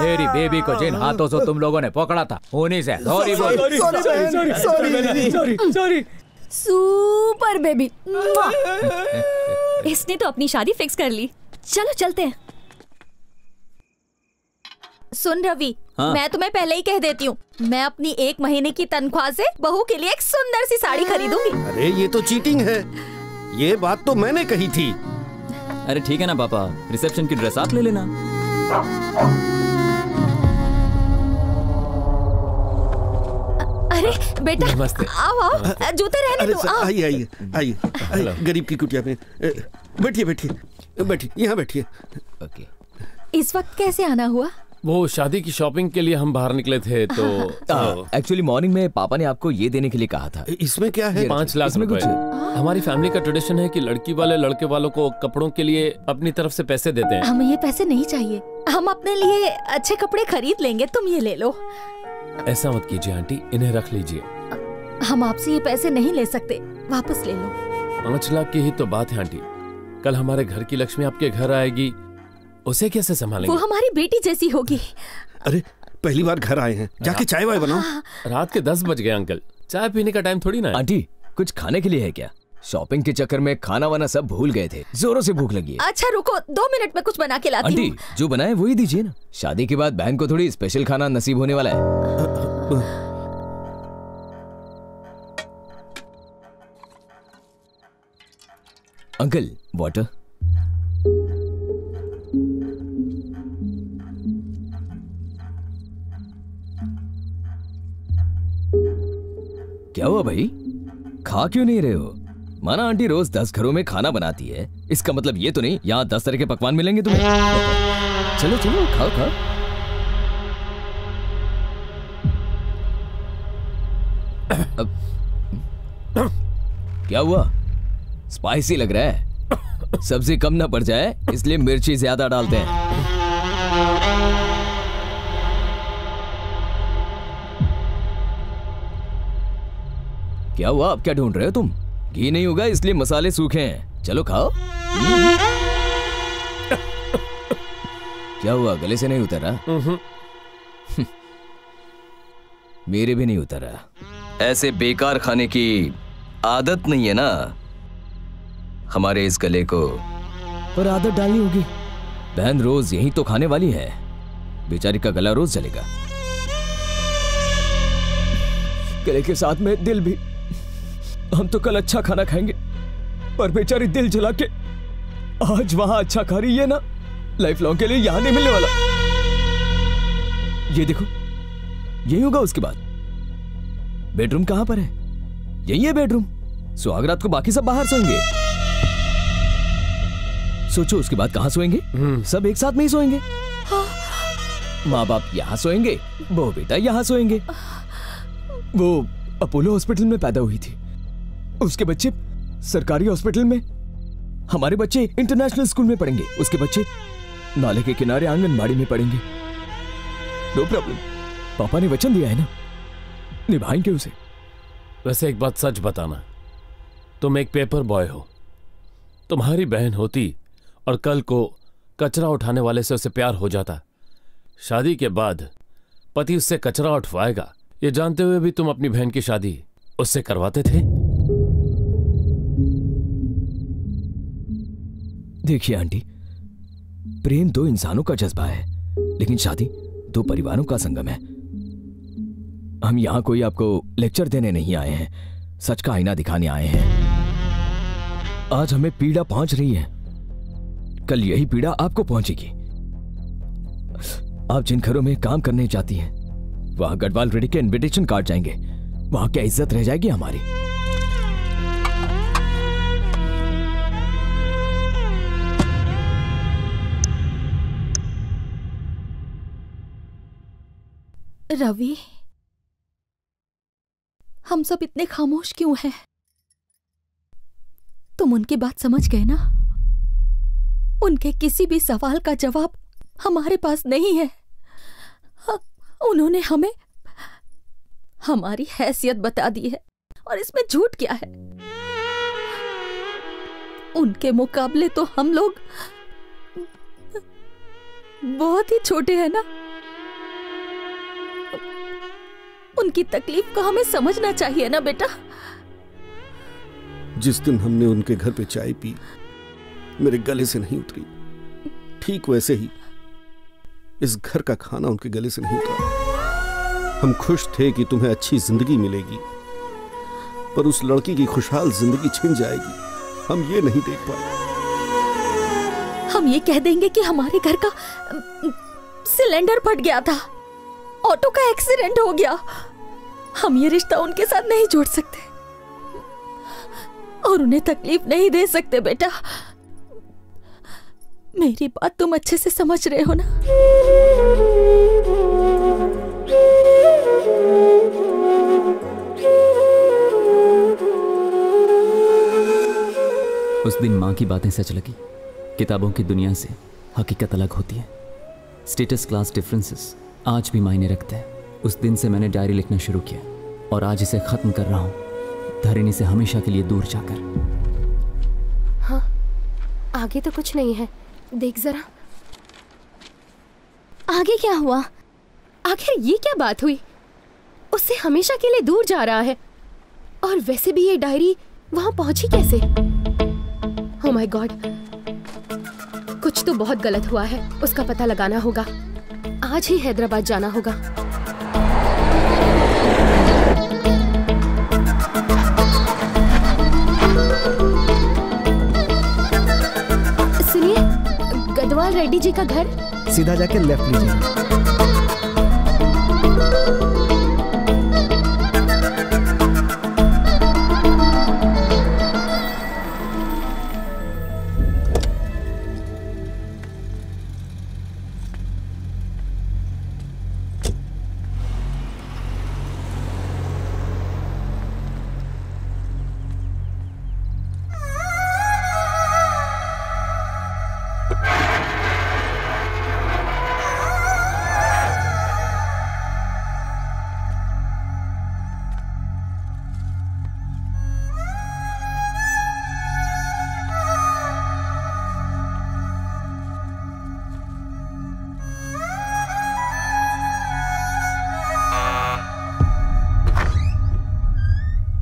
मेरी बेबी को जिन हाथों से तुम लोगों ने पकड़ा था उन्हीं से सॉरी सॉरी। Super baby. इसने तो अपनी शादी फिक्स कर ली। चलो चलते हैं। सुन रवि, हाँ? मैं तुम्हें पहले ही कह देती हूँ, मैं अपनी 1 महीने की तनख्वाह से बहू के लिए एक सुंदर सी साड़ी खरीदूंगी। अरे ये तो चीटिंग है। ये बात तो मैंने कही थी। अरे ठीक है ना पापा, रिसेप्शन की ड्रेस आप ले लेना। अरे बेटा, नमस्ते। आओ आओ, जूते रहने अरे दो। सर, आओ। आइए गरीब की कुटिया में बैठिए बैठिए यहाँ बैठिए। इस वक्त कैसे आना हुआ? वो शादी की शॉपिंग के लिए हम बाहर निकले थे तो एक्चुअली मॉर्निंग में पापा ने आपको ये देने के लिए कहा था। इसमें क्या है? 5 लाख रुपए। हमारी फैमिली का ट्रेडिशन है कि लड़की वाले लड़के वालों को कपड़ों के लिए अपनी तरफ से पैसे देते हैं। हमें ये पैसे नहीं चाहिए, हम अपने लिए अच्छे कपड़े खरीद लेंगे, तुम ये ले लो। ऐसा मत कीजिए आंटी, इन्हें रख लीजिए। हम आपसे ये पैसे नहीं ले सकते, वापस ले लो। 5 लाख की ही तो बात है आंटी। कल हमारे घर की लक्ष्मी आपके घर आएगी, उसे कैसे संभालेंगे? वो हमारी बेटी जैसी होगी। अरे पहली बार घर आए हैं, जाके चाय वाय बनाओ। रात के 10 बज गए अंकल, चाय पीने का टाइम थोड़ी ना है। आंटी कुछ खाने के लिए है क्या? शॉपिंग के चक्कर में खाना वाना सब भूल गए थे, जोरों से भूख लगी है। अच्छा रुको, 2 मिनट में कुछ बना के लाती आंटी हूँ। जो बनाए वही दीजिए ना। शादी के बाद बहन को थोड़ी स्पेशल खाना नसीब होने वाला है। Uncle water. क्या हुआ भाई, खा क्यों नहीं रहे हो? माना आंटी रोज 10 घरों में खाना बनाती है, इसका मतलब ये तो नहीं यहाँ 10 तरह के पकवान मिलेंगे तुम्हें। चलो चलो खाओ खाओ। क्या हुआ, स्पाइसी लग रहा है? सब्जी कम ना पड़ जाए इसलिए मिर्ची ज्यादा डालते हैं। क्या हुआ, अब क्या ढूंढ रहे हो तुम? घी नहीं होगा इसलिए मसाले सूखे हैं, चलो खाओ। क्या हुआ, गले से नहीं उतरा? मेरे भी नहीं उतरा। ऐसे बेकार खाने की आदत नहीं है ना हमारे इस गले को, पर आदत डाली होगी। बहन रोज यही तो खाने वाली है, बेचारी का गला रोज जलेगा। गले के साथ में दिल भी। हम तो कल अच्छा खाना खाएंगे, पर बेचारी दिल जला के आज वहां अच्छा खा रही है ना, लाइफ लॉन्ग के लिए यहां नहीं मिलने वाला। ये देखो, यही होगा उसके बाद। बेडरूम कहां पर है? यही है बेडरूम। सुहागरात को बाकी सब बाहर सोएंगे। सोचो उसके बाद कहां सोएंगे? सब एक साथ में ही सोएंगे। माँ बाप यहां सोएंगे, बहू बेटा यहां सोएंगे। वो अपोलो हॉस्पिटल में पैदा हुई थी, उसके बच्चे सरकारी हॉस्पिटल में, हमारे बच्चे इंटरनेशनल स्कूल में पढ़ेंगे, उसके बच्चे नाले के किनारे आंगनबाड़ी में पढ़ेंगे। नो प्रॉब्लम, पापा ने वचन दिया है ना, निभाएंगे उसे। वैसे एक बात सच बताना, तुम एक पेपर बॉय हो। तुम्हारी बहन होती और कल को कचरा उठाने वाले से उसे प्यार हो जाता, शादी के बाद पति उससे कचरा उठवाएगा, ये जानते हुए भी तुम अपनी बहन की शादी उससे करवाते थे। देखिए आंटी, प्रेम 2 इंसानों का जज्बा है, लेकिन शादी 2 परिवारों का संगम है। हम यहां कोई आपको लेक्चर देने नहीं आए हैं, सच का आईना दिखाने आए हैं। आज हमें पीड़ा पहुंच रही है, कल यही पीड़ा आपको पहुंचेगी। आप जिन घरों में काम करने जाती हैं, वहां गढ़वाल रेड्डी के इनविटेशन कार्ड जाएंगे, वहां क्या इज्जत रह जाएगी हमारी? रवि, हम सब इतने खामोश क्यों हैं? तुम उनकी बात समझ गए ना? उनके किसी भी सवाल का जवाब हमारे पास नहीं है। उन्होंने हमें हमारी हैसियत बता दी है और इसमें झूठ क्या है? उनके मुकाबले तो हम लोग बहुत ही छोटे हैं ना। उनकी तकलीफ को हमें समझना चाहिए ना बेटा। जिस दिन हमने उनके घर पे चाय पी, मेरे गले से नहीं उतरी, ठीक वैसे ही इस घर का खाना उनके गले से नहीं उतरा। हम खुश थे कि तुम्हें अच्छी जिंदगी मिलेगी, पर उस लड़की की खुशहाल जिंदगी छिन जाएगी, हम ये नहीं देख पाए। हम ये कह देंगे कि हमारे घर का सिलेंडर फट गया था, ऑटो का एक्सीडेंट हो गया। हम ये रिश्ता उनके साथ नहीं जोड़ सकते और उन्हें तकलीफ नहीं दे सकते बेटा। मेरी बात तुम अच्छे से समझ रहे हो ना? उस दिन माँ की बातें सच लगी। किताबों की दुनिया से हकीकत अलग होती है। स्टेटस क्लास डिफरेंसेस आज भी मायने रखते हैं। उस दिन से मैंने डायरी लिखना शुरू किया और आज इसे खत्म कर रहा हूँ, धरणि से हमेशा के लिए दूर जाकर। हाँ, आगे तो कुछ नहीं है, देख जरा। आगे क्या हुआ? आखिर ये क्या बात हुई? उससे हमेशा के लिए दूर जा रहा है। और वैसे भी ये डायरी वहां पहुंची कैसे? ओह माय गॉड, कुछ तो बहुत गलत हुआ है। उसका पता लगाना होगा। आज ही हैदराबाद जाना होगा। सुनिए, गदवाल रेड्डी जी का घर सीधा जाके लेफ्ट लीजिए।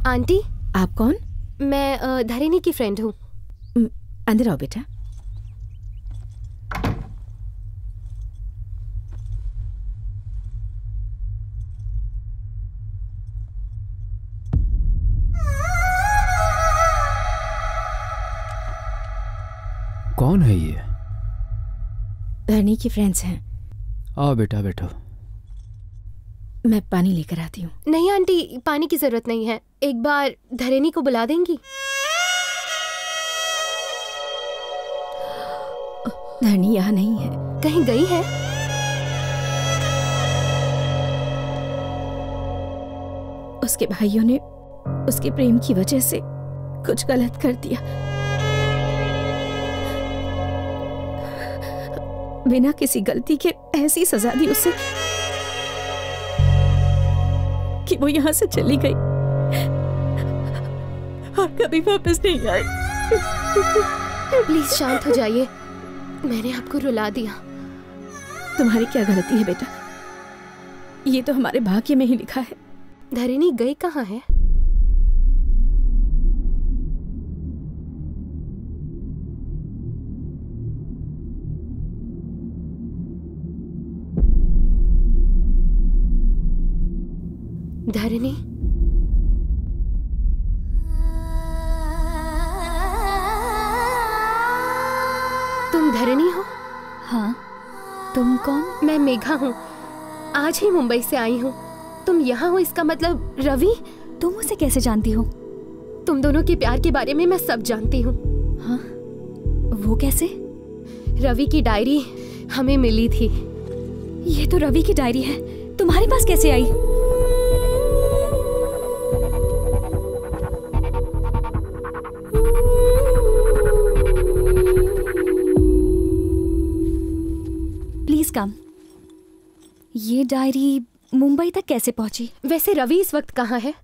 आंटी, आप कौन? मैं धरणि की फ्रेंड हूँ। अंदर आओ बेटा। कौन है ये? धरनी की फ्रेंड्स हैं। आओ बेटा, बैठो। मैं पानी लेकर आती हूँ। नहीं आंटी, पानी की जरूरत नहीं है। एक बार धरणि को बुला देंगी? धरनी यहाँ नहीं है। कहीं गई है? उसके भाइयों ने उसके प्रेम की वजह से कुछ गलत कर दिया। बिना किसी गलती के ऐसी सजा दी उसे कि वो यहाँ से चली गई और कभी वापस नहीं आई। प्लीज शांत हो जाइए। मैंने आपको रुला दिया। तुम्हारी क्या गलती है बेटा? ये तो हमारे भाग्य में ही लिखा है। धरणि गई कहाँ है? धरणि, तुम धरणि हो? हाँ, तुम कौन? मैं मेघा हूँ। आज ही मुंबई से आई हूँ। तुम यहाँ हो इसका मतलब रवि? तुम उसे कैसे जानती हो? तुम दोनों के प्यार के बारे में मैं सब जानती हूँ। हाँ? वो कैसे? रवि की डायरी हमें मिली थी। ये तो रवि की डायरी है, तुम्हारे पास कैसे आई? कम। ये डायरी मुंबई तक कैसे पहुंची? वैसे रवि इस वक्त कहाँ है?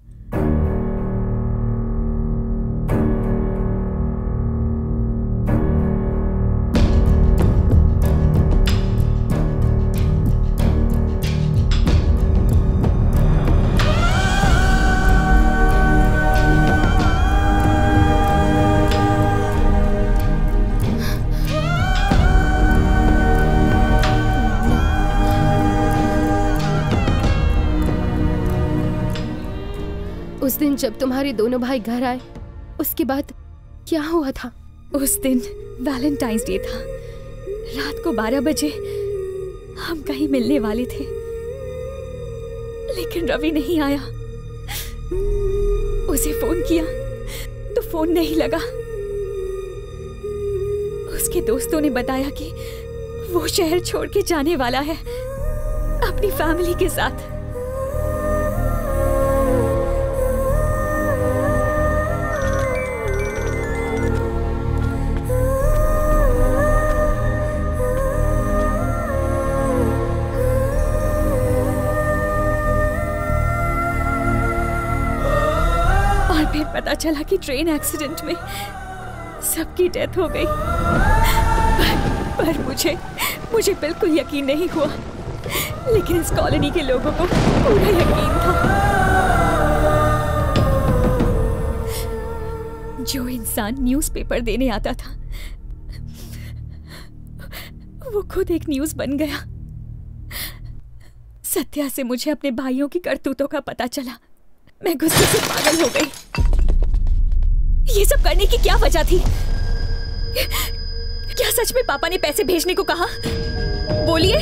उस दिन जब तुम्हारे दोनों भाई घर आए, उसके बाद क्या हुआ था? उस दिन वैलेंटाइंस डे था। रात को 12 बजे हम कहीं मिलने वाले थे, लेकिन रवि नहीं आया। उसे फोन किया तो फोन नहीं लगा। उसके दोस्तों ने बताया कि वो शहर छोड़ के जाने वाला है अपनी फैमिली के साथ। फिर पता चला कि ट्रेन एक्सीडेंट में सबकी डेथ हो गई। पर मुझे बिल्कुल यकीन नहीं हुआ, लेकिन इस कॉलोनी के लोगों को पूरा यकीन था। जो इंसान न्यूज़पेपर देने आता था, वो खुद एक न्यूज़ बन गया। सत्या से मुझे अपने भाइयों की करतूतों का पता चला। मैं गुस्से से पागल हो गई। ये सब करने की क्या वजह थी? क्या सच में पापा ने पैसे भेजने को कहा? बोलिए।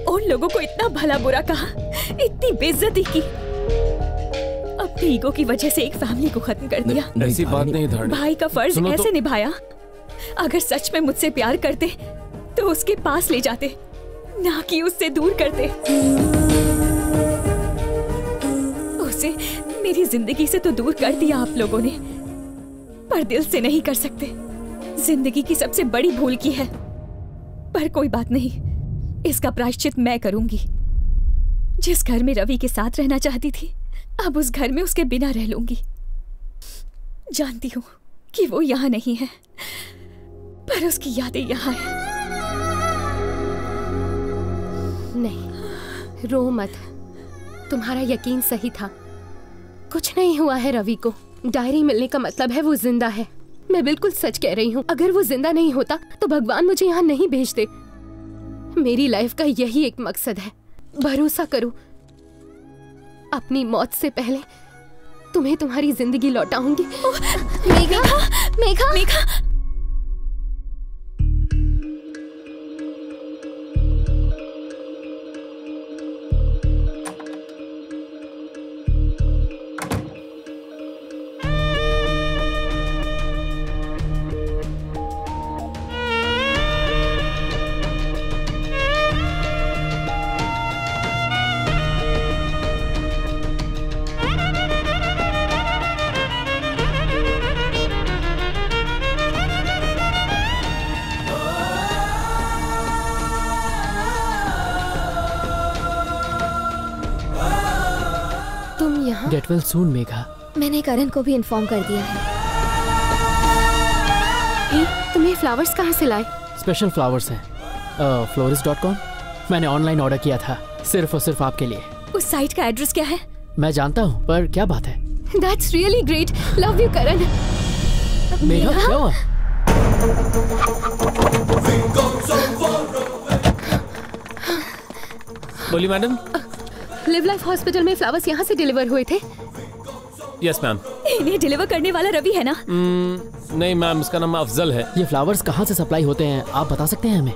उन लोगों को इतना भला बुरा कहा, इतनी बेइज्जती की, अपनी ईगो की वजह से एक फैमिली को खत्म कर दिया। ऐसी बात नहीं धारणी। भाई का फर्ज ऐसे निभाया। अगर सच में मुझसे प्यार करते तो उसके पास ले जाते, ना कि उससे दूर करते। उसे मेरी जिंदगी से तो दूर कर दिया आप लोगों ने, पर दिल से नहीं कर सकते। जिंदगी की सबसे बड़ी भूल की है, पर कोई बात नहीं, इसका प्रायश्चित मैं करूंगी। जिस घर में रवि के साथ रहना चाहती थी, अब उस घर में उसके बिना रह लूंगी। जानती हूँ कि वो यहाँ नहीं है, पर उसकी यादें यहाँ हैं। नहीं, रो मत। तुम्हारा यकीन सही था। कुछ नहीं हुआ है रवि को। डायरी मिलने का मतलब है वो जिंदा है। मैं बिल्कुल सच कह रही हूँ। अगर वो जिंदा नहीं होता तो भगवान मुझे यहाँ नहीं भेजते। मेरी लाइफ का यही एक मकसद है। भरोसा करो, अपनी मौत से पहले तुम्हें तुम्हारी जिंदगी लौटाऊंगी। Megha, Megha, Megha. Get well soon, Megha. मैंने करण को भी इन्फॉर्म कर दिया है। तुम्हें फ्लावर्स कहाँ से लाए? स्पेशल फ्लावर्स हैं, florist.com। मैंने ऑनलाइन ऑर्डर किया था, सिर्फ और सिर्फ आपके लिए। उस साइट का एड्रेस क्या है? मैं जानता हूँ, पर क्या बात है? That's really great. Love you, करण। मेघा, क्या हुआ? बोली मैडम। लिव लाइफ हॉस्पिटल में फ्लावर्स यहाँ से डिलीवर हुए थे। Yes ma'am. इन्हें डिलीवर करने वाला रवि है ना? नहीं मैम, इसका नाम अफजल है। ये फ्लावर्स कहाँ से सप्लाई होते हैं, आप बता सकते हैं हमें?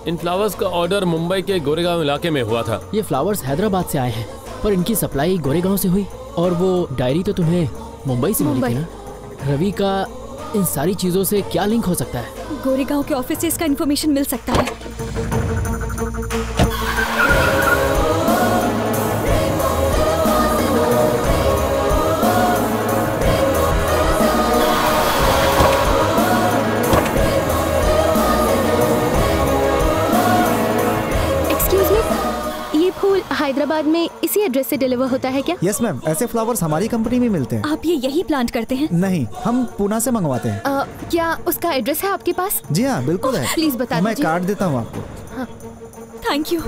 इन फ्लावर्स का ऑर्डर मुंबई के गोरेगांव इलाके में हुआ था। ये फ्लावर्स हैदराबाद से आए हैं, पर इनकी सप्लाई गोरेगांव से हुई। और वो डायरी तो तुम्हें मुंबई से मिली थी ना? रवि का इन सारी चीजों से क्या लिंक हो सकता है? गोरेगांव के ऑफिस से इसका इन्फॉर्मेशन मिल सकता है। हैदराबाद में इसी एड्रेस से डिलीवर होता है क्या? यस मैम, ऐसे फ्लावर्स हमारी कंपनी में मिलते हैं। आप ये यही प्लांट करते हैं? नहीं, हम पूना से मंगवाते हैं। क्या उसका एड्रेस है आपके पास? जी हाँ, बिल्कुल है। प्लीज बता दीजिए। मैं कार्ड देता हूँ आपको। हाँ। Thank you.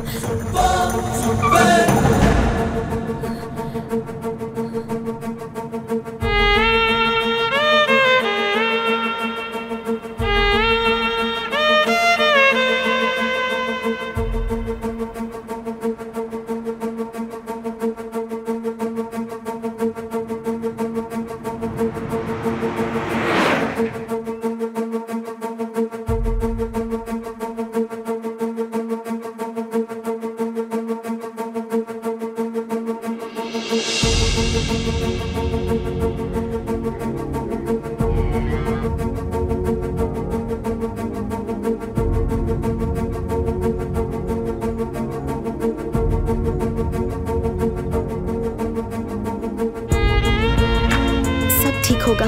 होगा।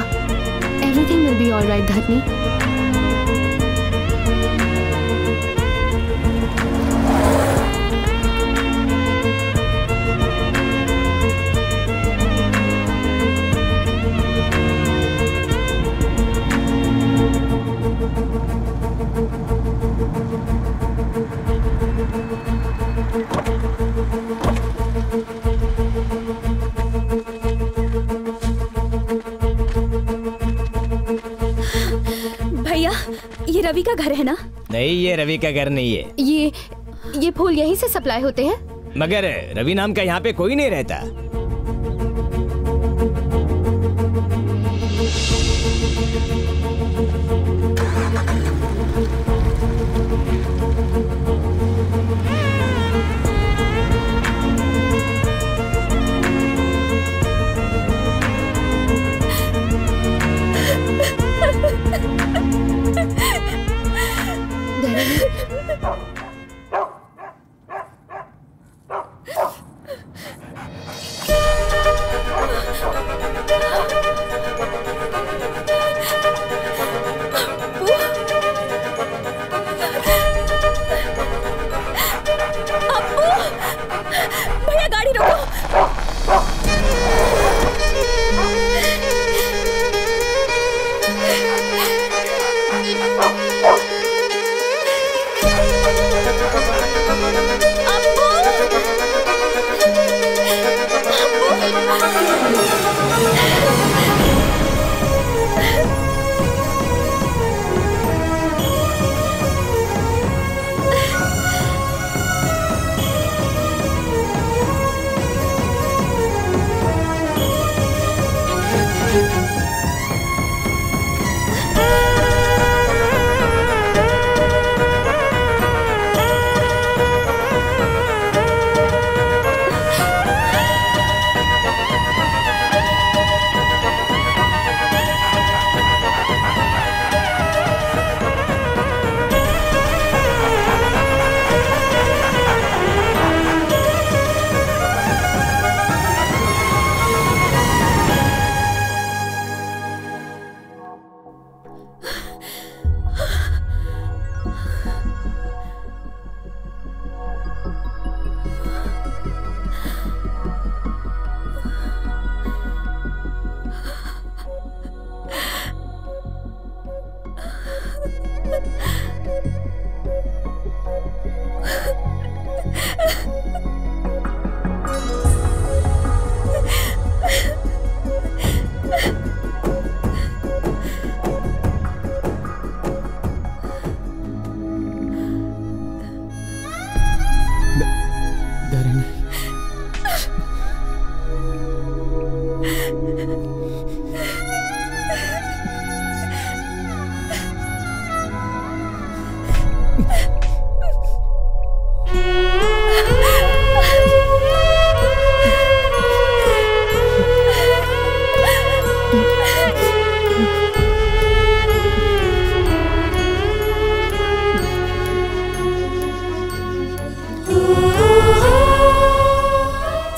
Everything will be all right, धरनी। ये रवि का घर है ना? नहीं, ये रवि का घर नहीं है। ये फूल यहीं से सप्लाई होते हैं? मगर रवि नाम का यहाँ पे कोई नहीं रहता।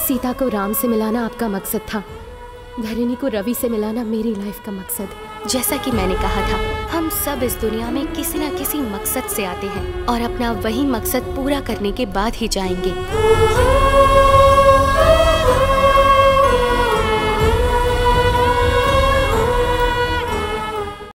सीता को राम से मिलाना आपका मकसद था, धरणी को रवि से मिलाना मेरी लाइफ का मकसद। जैसा कि मैंने कहा था, हम सब इस दुनिया में किसी न किसी मकसद से आते हैं और अपना वही मकसद पूरा करने के बाद ही जाएंगे।